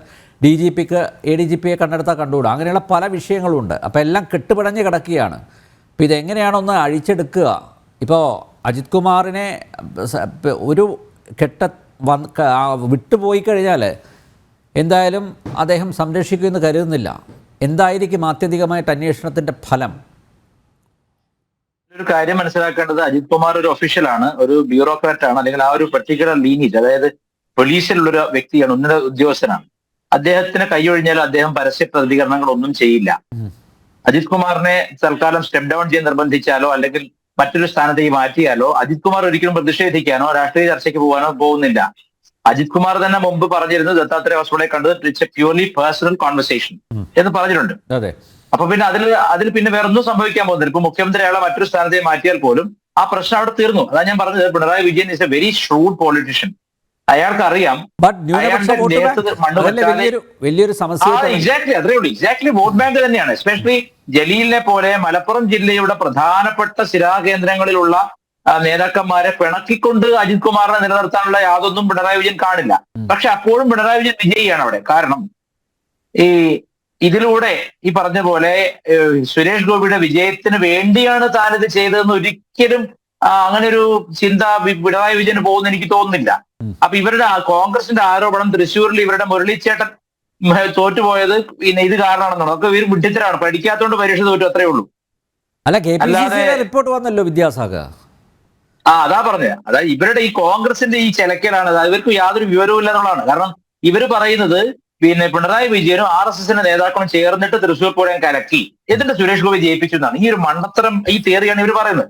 DGPക്ക് ADGPയെ കണ്ടെടുത്താൽ കണ്ടുകൂടാ. അങ്ങനെയുള്ള പല വിഷയങ്ങളുണ്ട്. അപ്പോൾ എല്ലാം കെട്ടുപിടഞ്ഞ് കിടക്കുകയാണ്. അപ്പോൾ ഇതെങ്ങനെയാണൊന്ന് അഴിച്ചെടുക്കുക? ഇപ്പോൾ അജിത് കുമാറിനെ ഒരു വിട്ടുപോയി കഴിഞ്ഞാൽ എന്തായാലും അദ്ദേഹം സംരക്ഷിക്കുമെന്ന് കരുതുന്നില്ല. എന്തായിരിക്കും ആത്യന്തികമായിട്ട് അന്വേഷണത്തിൻ്റെ ഫലം? ഒരു കാര്യം മനസ്സിലാക്കേണ്ടത്, അജിത് കുമാർ ഒരു ഒഫീഷ്യലാണ്, ഒരു ബ്യൂറോക്രാറ്റ് ആണ്, അല്ലെങ്കിൽ ആ ഒരു പർട്ടിക്കുലർ ലീനേജ്, അതായത് പോലീസിലുള്ള വ്യക്തിയാണ്, ഉന്നത ഉദ്യോഗസ്ഥനാണ്. അദ്ദേഹത്തിന് കൈയൊഴിഞ്ഞാൽ അദ്ദേഹം പരസ്യ പ്രതികരണങ്ങളൊന്നും ചെയ്യില്ല. അജിത് കുമാറിനെ തൽക്കാലം സ്റ്റെപ്പ് ഡൗൺ ചെയ്യാൻ നിർബന്ധിച്ചാലോ അല്ലെങ്കിൽ മറ്റൊരു സ്ഥാനത്തേക്ക് മാറ്റിയാലോ അജിത് കുമാർ ഒരിക്കലും പ്രതിഷേധിക്കാനോ രാഷ്ട്രീയ ചർച്ചയ്ക്ക് പോകാനോ പോകുന്നില്ല. അജിത് കുമാർ തന്നെ മുമ്പ് പറഞ്ഞിരുന്നു, ദത്താത്രേയ ഹോസ്പിറ്റലിൽ കണ്ടത് it's A purely personal conversation എന്ന് പറഞ്ഞിട്ടുണ്ട്. അപ്പൊ പിന്നെ അതിൽ പിന്നെ വേറെ ഒന്നും സംഭവിക്കാൻ പോകുന്നില്ല. ഇപ്പൊ മുഖ്യമന്ത്രി അയാളെ മറ്റൊരു സ്ഥാനത്തേക്ക് മാറ്റിയാൽ പോലും ആ പ്രശ്നം അവിടെ തീർന്നു. അതാ ഞാൻ പറഞ്ഞത്, Pinarayi Vijayan is a very shrewd politician. അയാൾക്ക് അറിയാം എക്സാക്ട്ലി വോട്ട് ബാങ്ക് തന്നെയാണ്. എസ്പെഷ്യലി ജലീലിനെ പോലെ മലപ്പുറം ജില്ലയുടെ പ്രധാനപ്പെട്ട സ്ഥിരാകേന്ദ്രങ്ങളിലുള്ള നേതാക്കന്മാരെ പിണക്കിക്കൊണ്ട് അജിത് കുമാറിനെ നിലനിർത്താനുള്ള യാതൊന്നും പിണറായി വിജയൻ കാണില്ല. പക്ഷെ അപ്പോഴും പിണറായി വിജയൻ വിജയിയാണ് അവിടെ. കാരണം ഇതിലൂടെ ഈ പറഞ്ഞ പോലെ സുരേഷ് ഗോപിയുടെ വിജയത്തിന് വേണ്ടിയാണ് താനിത് ചെയ്തതെന്ന് ഒരിക്കലും അങ്ങനെ ഒരു ചിന്ത പിണറായി വിജയന് പോകുന്ന എനിക്ക് തോന്നുന്നില്ല. അപ്പൊ ഇവരുടെ കോൺഗ്രസിന്റെ ആരോപണം തൃശ്ശൂരിൽ ഇവരുടെ മുരളീച്ചേട്ടൻ തോറ്റുപോയത് പിന്നെ ഇത് കാരണമാണെന്നാണ്. അതൊക്കെ ഇവർ വിഡ്ഢിത്തരാണ്, പഠിക്കാത്തോണ്ട് പരീക്ഷ തോറ്റു, അത്രേ ഉള്ളൂ. അല്ലാതെ റിപ്പോർട്ട് വന്നല്ലോ വിദ്യാസാഗർ. അതാ പറഞ്ഞത്. അതായത് ഇവരുടെ ഈ കോൺഗ്രസിന്റെ ഈ ചിലക്കലാണ്, ഇവർക്ക് യാതൊരു വിവരവും ഇല്ല എന്നുള്ളതാണ്. കാരണം ഇവര് പറയുന്നത് പിന്നെ പിണറായി വിജയനും RSSന്റെ നേതാക്കളും ചേർന്നിട്ട് തൃശ്ശൂർ പൂരം കലക്കി എന്നിട്ട് സുരേഷ് ഗോപി ജയിപ്പിച്ചു എന്നാണ്. ഈ ഒരു മണ്ടത്തരം, ഈ തിയറിയാണ് ഇവർ പറയുന്നത്.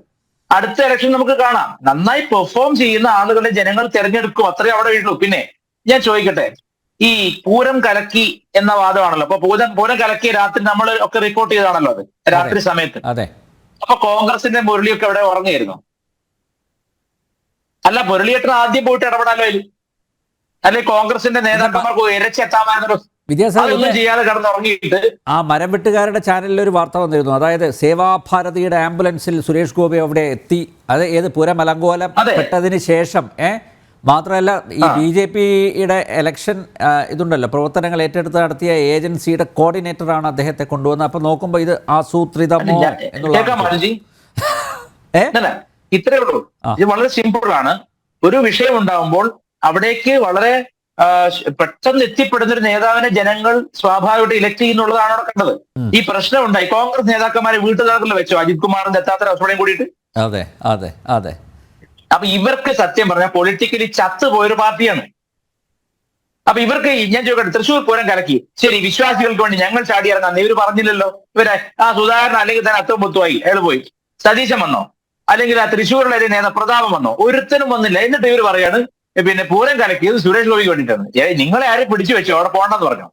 അടുത്ത ഇലക്ഷൻ നമുക്ക് കാണാം, നന്നായി പെർഫോം ചെയ്യുന്ന ആളുകളെ ജനങ്ങൾ തെരഞ്ഞെടുക്കും, അത്രേ അവിടെ ഉള്ളൂ. പിന്നെ ഞാൻ ചോദിക്കട്ടെ, ഈ പൂരം കലക്കി എന്ന വാദമാണല്ലോ. അപ്പൊ പൂരം കലക്കിയ രാത്രി നമ്മൾ ഒക്കെ റിപ്പോർട്ട് ചെയ്താണല്ലോ അത് രാത്രി സമയത്ത്. അപ്പൊ കോൺഗ്രസിന്റെ മുരളിയൊക്കെ അവിടെ ഉറങ്ങിയായിരുന്നു. അല്ല, മുരളിയേട്ടൻ ആദ്യം പോയിട്ട് ഇടപെടാലോ അതിൽ, അല്ലെ കോൺഗ്രസിന്റെ നേതാക്കന്മാർക്ക് ഇരച്ചെത്താമായിരുന്നല്ലോ. അതൊന്നും ചെയ്യാതെ കിടന്നുറങ്ങിയിട്ട് ആ മരം വെട്ടുകാരുടെ ചാനലിൽ ഒരു വാർത്ത വന്നിരുന്നു. അതായത് സേവാഭാരതിയുടെ ആംബുലൻസിൽ സുരേഷ് ഗോപി അവിടെ എത്തി. അത് ഏത് പൂരം അലങ്കോലം പെട്ടതിന് ശേഷം. മാത്രമല്ല ഈ BJPയുടെ എലക്ഷൻ ഇതുണ്ടല്ലോ, പ്രവർത്തനങ്ങൾ ഏറ്റെടുത്ത് നടത്തിയ ഏജൻസിയുടെ കോർഡിനേറ്ററാണ് അദ്ദേഹത്തെ കൊണ്ടുവന്നത്. അപ്പൊ നോക്കുമ്പോ ഇത് ആസൂത്രിതമോ എന്നുള്ള ഇത്രേ ഉള്ളൂ. ഇത് വളരെ സിമ്പിൾ ആണ്. ഒരു വിഷയം ഉണ്ടാവുമ്പോൾ അവിടേക്ക് വളരെ പെട്ടെന്ന് എത്തിപ്പെടുന്ന ഒരു നേതാവിനെ ജനങ്ങൾ സ്വാഭാവികമായിട്ട് ഇലക്ട് ചെയ്യുന്നുള്ളതാണ് അവിടെ കണ്ടത്. ഈ പ്രശ്നം ഉണ്ടായി, കോൺഗ്രസ് നേതാക്കന്മാരെ വീട്ടുകാർക്കുള്ള വെച്ചോ അജിത് കുമാറും ദത്താത്രേയ ഹോസ്പിറ്റലും കൂടിയിട്ട്. അതെ അതെ അതെ. അപ്പൊ ഇവർക്ക് സത്യം പറഞ്ഞാൽ പൊളിറ്റിക്കലി ചത്തുപോയൊരു പാർട്ടിയാണ്. അപ്പൊ ഇവർക്ക് ഞാൻ ചോദിക്കട്ടെ, തൃശ്ശൂർ പൂരം കലക്കി, ശരി, വിശ്വാസികൾക്ക് വേണ്ടി ഞങ്ങൾ ചാടി ഇറങ്ങാം, ഇവർ പറഞ്ഞില്ലല്ലോ. ഇവരെ സുധാകരൻ അല്ലെങ്കിൽ തന്നെ അത്തം മുത്തുമായി അയാൾ പോയി, സതീശൻ വന്നോ, അല്ലെങ്കിൽ ആ തൃശ്ശൂരിലെ പ്രതാപം വന്നോ, ഒരുത്തനും വന്നില്ല. എന്നിട്ട് ഇവർ പറയാണ് പിന്നെ പൂരം കലക്കിയത് സുരേഷ് ഗോപിക്ക് വേണ്ടിയിട്ടാണ്. നിങ്ങളെ ആരും പിടിച്ചു വെച്ചു അവിടെ പോകണ്ടെന്ന് പറഞ്ഞു.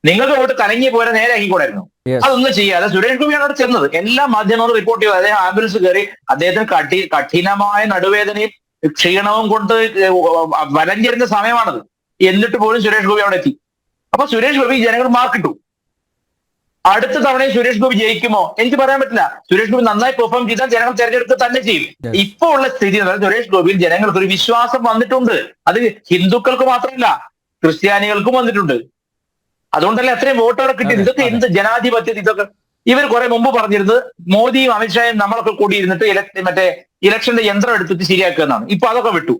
നിങ്ങൾക്ക് അങ്ങോട്ട് കലങ്ങിയ പോലെ നേരെ ആക്കിക്കൂടായിരുന്നു. അതൊന്നും ചെയ്യാതെ സുരേഷ് ഗോപിയാണ് അവിടെ ചെന്നത്. എല്ലാ മാധ്യമങ്ങളും റിപ്പോർട്ട് ചെയ്തു. അദ്ദേഹം ആംബുലൻസ് കയറി, അദ്ദേഹത്തിന് കഠിനമായ നടുവേദനയും ക്ഷീണവും കൊണ്ട് വലഞ്ഞിരുന്ന സമയമാണത്. എന്നിട്ട് പോലും സുരേഷ് ഗോപി അവിടെ എത്തി. അപ്പൊ സുരേഷ് ഗോപി ജനങ്ങൾ മാർക്കിട്ടു. അടുത്ത തവണയും സുരേഷ് ഗോപി ജയിക്കുമോ എനിക്ക് പറയാൻ പറ്റില്ല. സുരേഷ് ഗോപി നന്നായി പെർഫോം ചെയ്താൽ ജനങ്ങൾ തെരഞ്ഞെടുക്കുക തന്നെ ചെയ്യും. ഇപ്പോ ഉള്ള സ്ഥിതി സുരേഷ് ഗോപിയിൽ ജനങ്ങൾക്ക് ഒരു വിശ്വാസം വന്നിട്ടുണ്ട്. അത് ഹിന്ദുക്കൾക്ക് മാത്രമല്ല ക്രിസ്ത്യാനികൾക്കും വന്നിട്ടുണ്ട്. അതുകൊണ്ടല്ലേ അത്രയും വോട്ടോടെ കിട്ടിയത്. ഇതൊക്കെ എന്ത് ജനാധിപത്യം! ഇതൊക്കെ ഇവർ കുറെ മുമ്പ് പറഞ്ഞിരുന്നത് മോദിയും അമിത്ഷായും നമ്മളൊക്കെ കൂടിയിരുന്നിട്ട് മറ്റേ ഇലക്ഷന്റെ യന്ത്രം എടുത്തിട്ട് ശരിയാക്കുക എന്നാണ്. ഇപ്പൊ അതൊക്കെ വിട്ടു.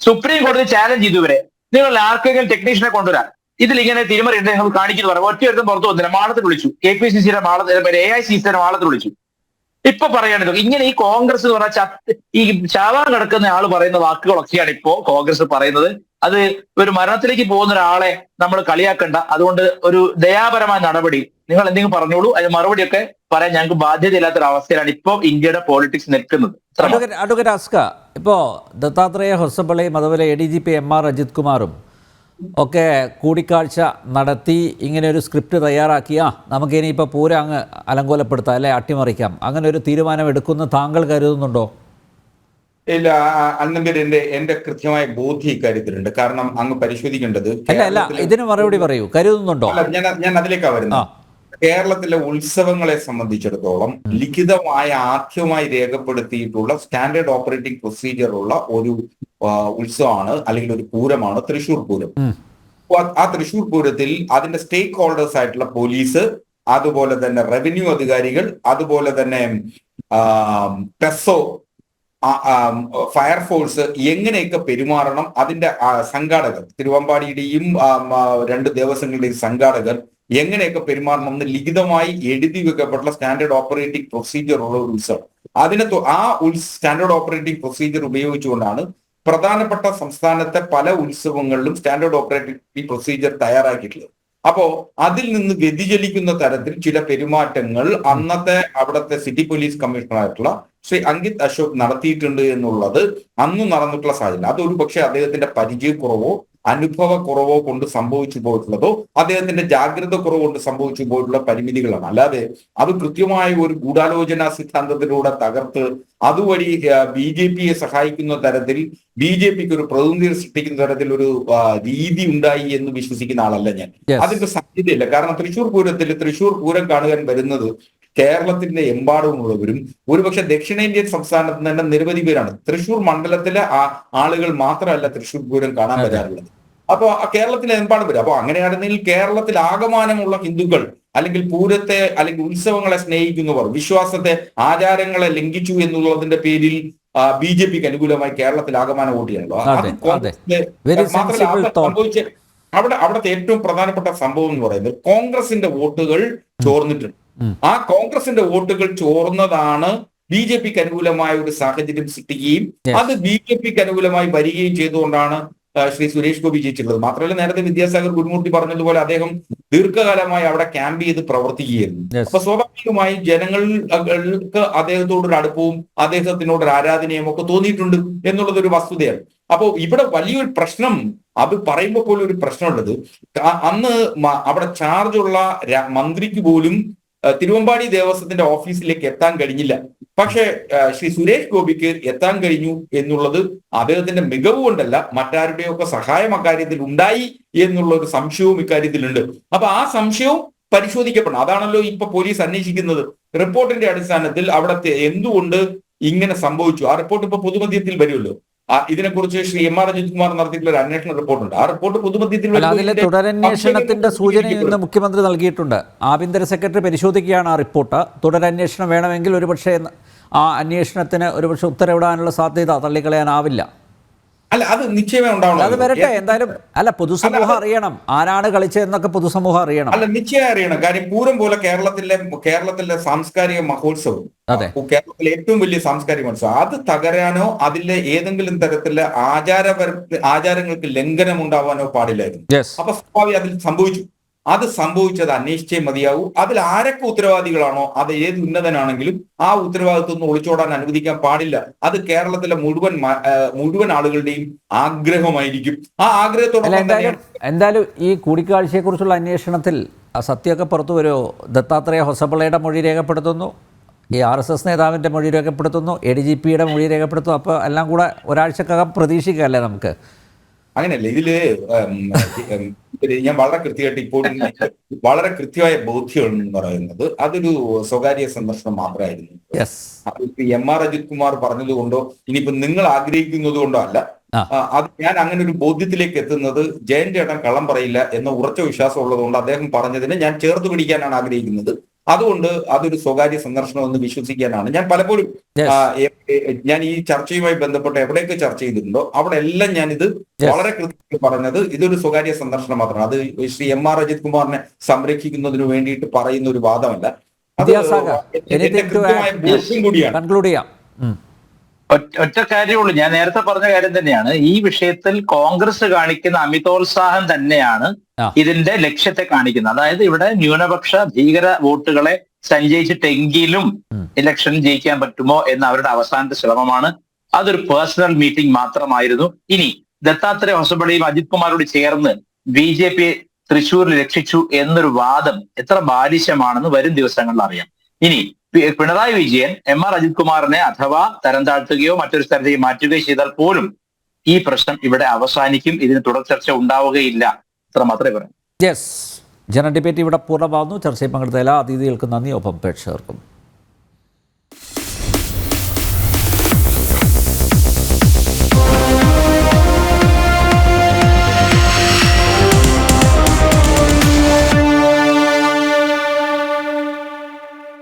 സുപ്രീം കോടതി ചാലഞ്ച് ചെയ്തു ഇവരെ, നിങ്ങൾ ആർക്കെങ്കിലും ടെക്നീഷ്യനെ കൊണ്ടുവരാൻ, ഇതിലിങ്ങനെ തിരിമറി ഉണ്ട് നിങ്ങൾ കാണിക്കുന്നു പറഞ്ഞു. ഒറ്റ ഒരുത്തും പുറത്തു വന്നില്ല. മാളത്തിൽ വിളിച്ചു, KPCCയുടെ മാളത്തിൽ, AICCയുടെ മാളത്തിൽ വിളിച്ചു. ഇപ്പൊ പറയണത് ഇങ്ങനെ ഈ കോൺഗ്രസ് എന്ന് പറഞ്ഞാൽ ഈ ചാവാൻ കിടക്കുന്ന ആൾ പറയുന്ന വാക്കുകളൊക്കെയാണ് ഇപ്പോ കോൺഗ്രസ് പറയുന്നത്. അത് ഒരു മരണത്തിലേക്ക് പോകുന്ന ഒരാളെ നമ്മൾ കളിയാക്കണ്ട, അതുകൊണ്ട് ഒരു ദയാപരമായ നടപടി നിങ്ങൾ എന്തെങ്കിലും പറഞ്ഞോളൂ, അതിന് മറുപടിയൊക്കെ പറയാൻ ഞങ്ങൾക്ക് ബാധ്യതയില്ലാത്തൊരു അവസ്ഥയിലാണ് ഇപ്പോൾ ഇന്ത്യയുടെ പോളിറ്റിക്സ് നിൽക്കുന്നത്. അഡ്വക്കേറ്റ് അസ്ക, ഇപ്പോൾ ദത്താത്രേയ ഹൊസബളയും അതുപോലെ ADGP MR അജിത് കുമാറും ഒക്കെ കൂടിക്കാഴ്ച നടത്തി ഇങ്ങനെ ഒരു സ്ക്രിപ്റ്റ് തയ്യാറാക്കിയ നമുക്കിനിയിപ്പോൾ പൂരം അങ്ങ് അലങ്കോലപ്പെടുത്താം അല്ലെ അട്ടിമറിക്കാം, അങ്ങനെ ഒരു തീരുമാനം എടുക്കുമെന്ന് താങ്കൾ കരുതുന്നുണ്ടോ? ഇല്ല, അന്നമ്പേര് എന്റെ കൃത്യമായ ബോധ്യം ഇക്കാര്യത്തിലുണ്ട്. കാരണം അങ്ങ് പരിശോധിക്കേണ്ടത് അല്ല ഇതിന് മറുപടി പറയൂ, കരുതുന്നുണ്ടോ? ഞാൻ അതിലേക്കാ വരുന്നത്. കേരളത്തിലെ ഉത്സവങ്ങളെ സംബന്ധിച്ചിടത്തോളം ലിഖിതമായ ആദ്യമായി രേഖപ്പെടുത്തിയിട്ടുള്ള സ്റ്റാൻഡേർഡ് ഓപ്പറേറ്റിംഗ് പ്രൊസീജിയർ ഉള്ള ഒരു ഉത്സവമാണ് അല്ലെങ്കിൽ ഒരു പൂരമാണ് തൃശ്ശൂർ പൂരം. ആ തൃശ്ശൂർ പൂരത്തിൽ അതിന്റെ സ്റ്റേക്ക് ഹോൾഡേഴ്സ് ആയിട്ടുള്ള പോലീസ്, അതുപോലെ തന്നെ റവന്യൂ അധികാരികൾ, അതുപോലെ തന്നെ ടെസോ, ഫയർഫോഴ്സ് എങ്ങനെയൊക്കെ പെരുമാറണം, അതിന്റെ സംഘാടകർ, തിരുവമ്പാടിയുടെയും 2 ദേവസ്വങ്ങളുടെയും സംഘാടകർ എങ്ങനെയൊക്കെ പെരുമാറണം എന്ന് ലിഖിതമായി എഴുതി വെക്കപ്പെട്ട സ്റ്റാൻഡേർഡ് ഓപ്പറേറ്റിംഗ് പ്രൊസീജിയർ ഉള്ള ഒരു ഉത്സവം. ആ സ്റ്റാൻഡേർഡ് ഓപ്പറേറ്റിംഗ് പ്രൊസീജിയർ ഉപയോഗിച്ചുകൊണ്ടാണ് പ്രധാനപ്പെട്ട സംസ്ഥാനത്തെ പല ഉത്സവങ്ങളിലും സ്റ്റാൻഡേർഡ് ഓപ്പറേറ്റിംഗ് പ്രൊസീജിയർ തയ്യാറാക്കിയിട്ടുള്ളത്. അപ്പോ അതിൽ നിന്ന് വ്യതിചലിക്കുന്ന തരത്തിൽ ചില പെരുമാറ്റങ്ങൾ അന്നത്തെ അവിടുത്തെ സിറ്റി പോലീസ് കമ്മീഷണറായിട്ടുള്ള ശ്രീ അങ്കിത് അശോക് നടത്തിയിട്ടുണ്ട് എന്നുള്ളത് അന്ന് നടന്നിട്ടുള്ള സാഹചര്യം. അതൊരു പക്ഷേ അദ്ദേഹത്തിന്റെ പരിചയക്കുറവോ അനുഭവക്കുറവോ കൊണ്ട് സംഭവിച്ചു പോയിട്ടുള്ളതോ അദ്ദേഹത്തിന്റെ ജാഗ്രത കുറവ് കൊണ്ട് സംഭവിച്ചു പോയിട്ടുള്ള പരിമിതികളാണ്. അല്ലാതെ അത് കൃത്യമായ ഒരു ഗൂഢാലോചന സിദ്ധാന്തത്തിലൂടെ തകർത്ത് അതുവഴി BJPയെ സഹായിക്കുന്ന തരത്തിൽ BJPക്ക് ഒരു പ്രതിനിധി സൃഷ്ടിക്കുന്ന തരത്തിൽ ഒരു രീതി ഉണ്ടായി എന്ന് വിശ്വസിക്കുന്ന ആളല്ല ഞാൻ. അതിന്റെ സാധ്യതയില്ല. കാരണം തൃശ്ശൂർ പൂരം കാണുവാൻ വരുന്നത് കേരളത്തിന്റെ എമ്പാടുമുള്ളവരും ഒരുപക്ഷെ ദക്ഷിണേന്ത്യൻ സംസ്ഥാനത്ത് തന്നെ നിരവധി പേരാണ്. തൃശ്ശൂർ മണ്ഡലത്തിലെ ആളുകൾ മാത്രമല്ല തൃശ്ശൂർ പൂരം കാണാൻ വരാറുള്ളത്. അപ്പൊ കേരളത്തിലെ എമ്പാടും വരും. അപ്പൊ അങ്ങനെയാണെങ്കിൽ കേരളത്തിൽ ആകമാനമുള്ള ഹിന്ദുക്കൾ അല്ലെങ്കിൽ പൂരത്തെ അല്ലെങ്കിൽ ഉത്സവങ്ങളെ സ്നേഹിക്കുന്നവർ, വിശ്വാസത്തെ, ആചാരങ്ങളെ ലംഘിച്ചു എന്നുള്ളതിന്റെ പേരിൽ BJPക്ക് അനുകൂലമായി കേരളത്തിൽ ആകമാനം വോട്ട് ചെയ്യാനുള്ളൂ. മാത്രമല്ല അവിടുത്തെ ഏറ്റവും പ്രധാനപ്പെട്ട സംഭവം എന്ന് പറയുന്നത് കോൺഗ്രസിന്റെ വോട്ടുകൾ ചോർന്നിട്ടുണ്ട്. ആ കോൺഗ്രസിന്റെ വോട്ടുകൾ ചോർന്നതാണ് BJPക്ക് അനുകൂലമായ ഒരു സാഹചര്യം സൃഷ്ടിക്കുകയും അത് BJPക്ക് അനുകൂലമായി വരികയും ചെയ്തുകൊണ്ടാണ് ശ്രീ സുരേഷ് ഗോപി ജയിച്ചിട്ടുള്ളത്. മാത്രമല്ല, നേരത്തെ വിദ്യാസാഗർ ഗുരുമൂർത്തി പറഞ്ഞതുപോലെ അദ്ദേഹം ദീർഘകാലമായി അവിടെ ക്യാമ്പ് ചെയ്ത് പ്രവർത്തിക്കുകയായിരുന്നു. അപ്പൊ സ്വാഭാവികമായും ജനങ്ങൾക്ക് അദ്ദേഹത്തോടൊരു അടുപ്പവും അദ്ദേഹത്തിനോടൊരു ആരാധനയും ഒക്കെ തോന്നിയിട്ടുണ്ട് എന്നുള്ളത് ഒരു വസ്തുതയാണ്. അപ്പോൾ ഇവിടെ വലിയൊരു പ്രശ്നം, അത് പറയുമ്പോൾ പോലും ഒരു പ്രശ്നമുള്ളത്, അന്ന് അവിടെ ചാർജുള്ള മന്ത്രിക്ക് പോലും തിരുവമ്പാടി ദേവസ്വത്തിന്റെ ഓഫീസിലേക്ക് എത്താൻ കഴിഞ്ഞില്ല. പക്ഷേ ശ്രീ സുരേഷ് ഗോപിക്ക് എത്താൻ കഴിഞ്ഞു എന്നുള്ളത് അദ്ദേഹത്തിന്റെ മികവ് കൊണ്ടല്ല, മറ്റാരുടെയൊക്കെ സഹായം അക്കാര്യത്തിൽ ഉണ്ടായി എന്നുള്ള ഒരു സംശയവും ഇക്കാര്യത്തിലുണ്ട്. അപ്പൊ ആ സംശയവും പരിശോധിക്കപ്പെടണം. അതാണല്ലോ ഇപ്പൊ പോലീസ് അന്വേഷിക്കുന്നത്. റിപ്പോർട്ടിന്റെ അടിസ്ഥാനത്തിൽ അവിടത്തെ എന്തുകൊണ്ട് ഇങ്ങനെ സംഭവിച്ചു, ആ റിപ്പോർട്ട് ഇപ്പൊ പൊതുമധ്യത്തിൽ വരുമല്ലോ. ഇതിനെക്കുറിച്ച് ശ്രീ MR അജിത് കുമാർ നടത്തിയിട്ടുള്ള ഒരു അന്വേഷണ റിപ്പോർട്ടുണ്ട്. ആ റിപ്പോർട്ട് പൊതുമധ്യത്തിൽ അതിലെ തുടരന്വേഷണത്തിന്റെ സൂചന ഇന്ന് മുഖ്യമന്ത്രി നൽകിയിട്ടുണ്ട്. ആഭ്യന്തര സെക്രട്ടറി പരിശോധിക്കുകയാണ് ആ റിപ്പോർട്ട്. തുടരന്വേഷണം വേണമെങ്കിൽ ഒരുപക്ഷെ ആ അന്വേഷണത്തിന് ഒരുപക്ഷെ ഉത്തരവിടാനുള്ള സാധ്യത തള്ളിക്കളയാനാവില്ല. അല്ല, അത് നിശ്ചയമേ ഉണ്ടാവണം. അത് വരട്ടെ എന്തായാലും. അല്ല, പൊതുസമൂഹം അറിയണം ആരാണ് കളിച്ചതെന്നൊക്കെ പൊതുസമൂഹം അറിയണം. അല്ല, നിശ്ചയം അറിയണം. കാര്യം പൂരം പോലെ കേരളത്തിലെ സാംസ്കാരിക മഹോത്സവം, കേരളത്തിലെ ഏറ്റവും വലിയ സാംസ്കാരിക മഹോത്സവം, അത് തകരാനോ അതിലെ ഏതെങ്കിലും തരത്തിലെ ആചാരങ്ങൾക്ക് ലംഘനം ഉണ്ടാവാനോ പാടില്ലായിരുന്നു. അപ്പൊ സ്വാഭാവികം അതിൽ സംഭവിച്ചു. അത് സംഭവിച്ചത് അന്വേഷിച്ചേ മതിയാവൂ. അതിൽ ആരൊക്കെ ഉത്തരവാദികളാണോ, അത് ഏത് ഉന്നതനാണെങ്കിലും ആ ഉത്തരവാദിത്വം ഒന്നും ഒളിച്ചോടാൻ അനുവദിക്കാൻ പാടില്ല. അത് കേരളത്തിലെ മുഴുവൻ ആളുകളുടെയും ആഗ്രഹമായിരിക്കും. ആ ആഗ്രഹത്തോടൊപ്പം എന്തായാലും ഈ കൂടിക്കാഴ്ചയെക്കുറിച്ചുള്ള അന്വേഷണത്തിൽ സത്യമൊക്കെ പുറത്തു വരുമോ? ദത്താത്രേയ ഹൊസബളയുടെ മൊഴി രേഖപ്പെടുത്തുന്നു, ഈ RSS നേതാവിൻ്റെ മൊഴി രേഖപ്പെടുത്തുന്നു, ADGPയുടെ മൊഴി രേഖപ്പെടുത്തുന്നു. അപ്പോൾ എല്ലാം കൂടെ ഒരാഴ്ചക്കകം പ്രതീക്ഷിക്കുകയല്ലേ നമുക്ക്? അങ്ങനെയല്ല, ഇതില് ഞാൻ വളരെ കൃത്യമായിട്ട് ഇപ്പോഴും വളരെ കൃത്യമായ ബോധ്യം എന്ന് പറയുന്നത് അതൊരു സ്വകാര്യ സന്ദർശനം മാത്രമായിരുന്നു. MR അജിത് കുമാർ പറഞ്ഞതുകൊണ്ടോ ഇനിയിപ്പോ നിങ്ങൾ ആഗ്രഹിക്കുന്നത് കൊണ്ടോ അല്ല, അത് ഞാൻ അങ്ങനെ ഒരു ബോധ്യത്തിലേക്ക് എത്തുന്നത് ജയൻ ചേട്ടൻ കള്ളം പറയില്ല എന്ന ഉറച്ച വിശ്വാസം ഉള്ളതുകൊണ്ട് അദ്ദേഹം പറഞ്ഞതിനെ ഞാൻ ചേർത്ത് പിടിക്കാനാണ് ആഗ്രഹിക്കുന്നത്. അതുകൊണ്ട് അതൊരു സ്വകാര്യ സന്ദർശനം എന്ന് വിശ്വസിക്കാനാണ് ഞാൻ പലപ്പോഴും ഞാൻ ഈ ചർച്ചയുമായി ബന്ധപ്പെട്ട് എവിടെയൊക്കെ ചർച്ച ചെയ്തിട്ടുണ്ടോ അവിടെ എല്ലാം ഞാനിത് വളരെ കൃത്യമായി പറഞ്ഞത് ഇതൊരു സ്വകാര്യ സന്ദർശനം മാത്രമാണ്. അത് ശ്രീ MR അജിത് കുമാറിനെ സംരക്ഷിക്കുന്നതിന് വേണ്ടിയിട്ട് പറയുന്ന ഒരു വാദമല്ല. അത് വിദ്യാസാഗർ, എന്റെ anything to കൃത്യമായ add? ബോധ്യം കൂടിയാണ്. കൺക്ലൂഡ് ചെയ്യാം. ഒറ്റ കാര്യമുള്ളൂ, ഞാൻ നേരത്തെ പറഞ്ഞ കാര്യം തന്നെയാണ്. ഈ വിഷയത്തിൽ കോൺഗ്രസ് കാണിക്കുന്ന അമിതോത്സാഹം തന്നെയാണ് ഇതിന്റെ ലക്ഷ്യത്തെ കാണിക്കുന്നത്. അതായത് ഇവിടെ ന്യൂനപക്ഷ ഭീകര വോട്ടുകളെ സഞ്ചയിച്ചിട്ടെങ്കിലും ഇലക്ഷൻ ജയിക്കാൻ പറ്റുമോ എന്ന അവരുടെ അവസാനത്തെ ശ്രമമാണ്. അതൊരു പേഴ്സണൽ മീറ്റിംഗ് മാത്രമായിരുന്നു. ഇനി ദത്താത്രേയ ഹൊസബളയും അജിത് കുമാരോട് ചേർന്ന് BJP തൃശ്ശൂരിൽ രക്ഷിച്ചു എന്നൊരു വാദം എത്ര ബാലിശമാണെന്ന് വരും ദിവസങ്ങളിൽ അറിയാം. ഇനി പിണറായി വിജയൻ MR അജിത് കുമാറിനെ അഥവാ തരം താഴ്ത്തുകയോ മറ്റൊരു സ്ഥലത്തേക്ക് മാറ്റുകയോ ചെയ്താൽ പോലും ഈ പ്രശ്നം ഇവിടെ അവസാനിക്കും. ഇതിന് തുടർ ചർച്ച ഉണ്ടാവുകയില്ല. അത്ര മാത്രമേ പറയാം. യെസ്, ജന ഡിബേറ്റ് ഇവിടെ പൂർണ്ണമാകുന്നു. ചർച്ചയിൽ പങ്കെടുത്ത എല്ലാ അതിഥികൾക്കും നന്ദി. ഒപ്പം പ്രേക്ഷകർക്കും.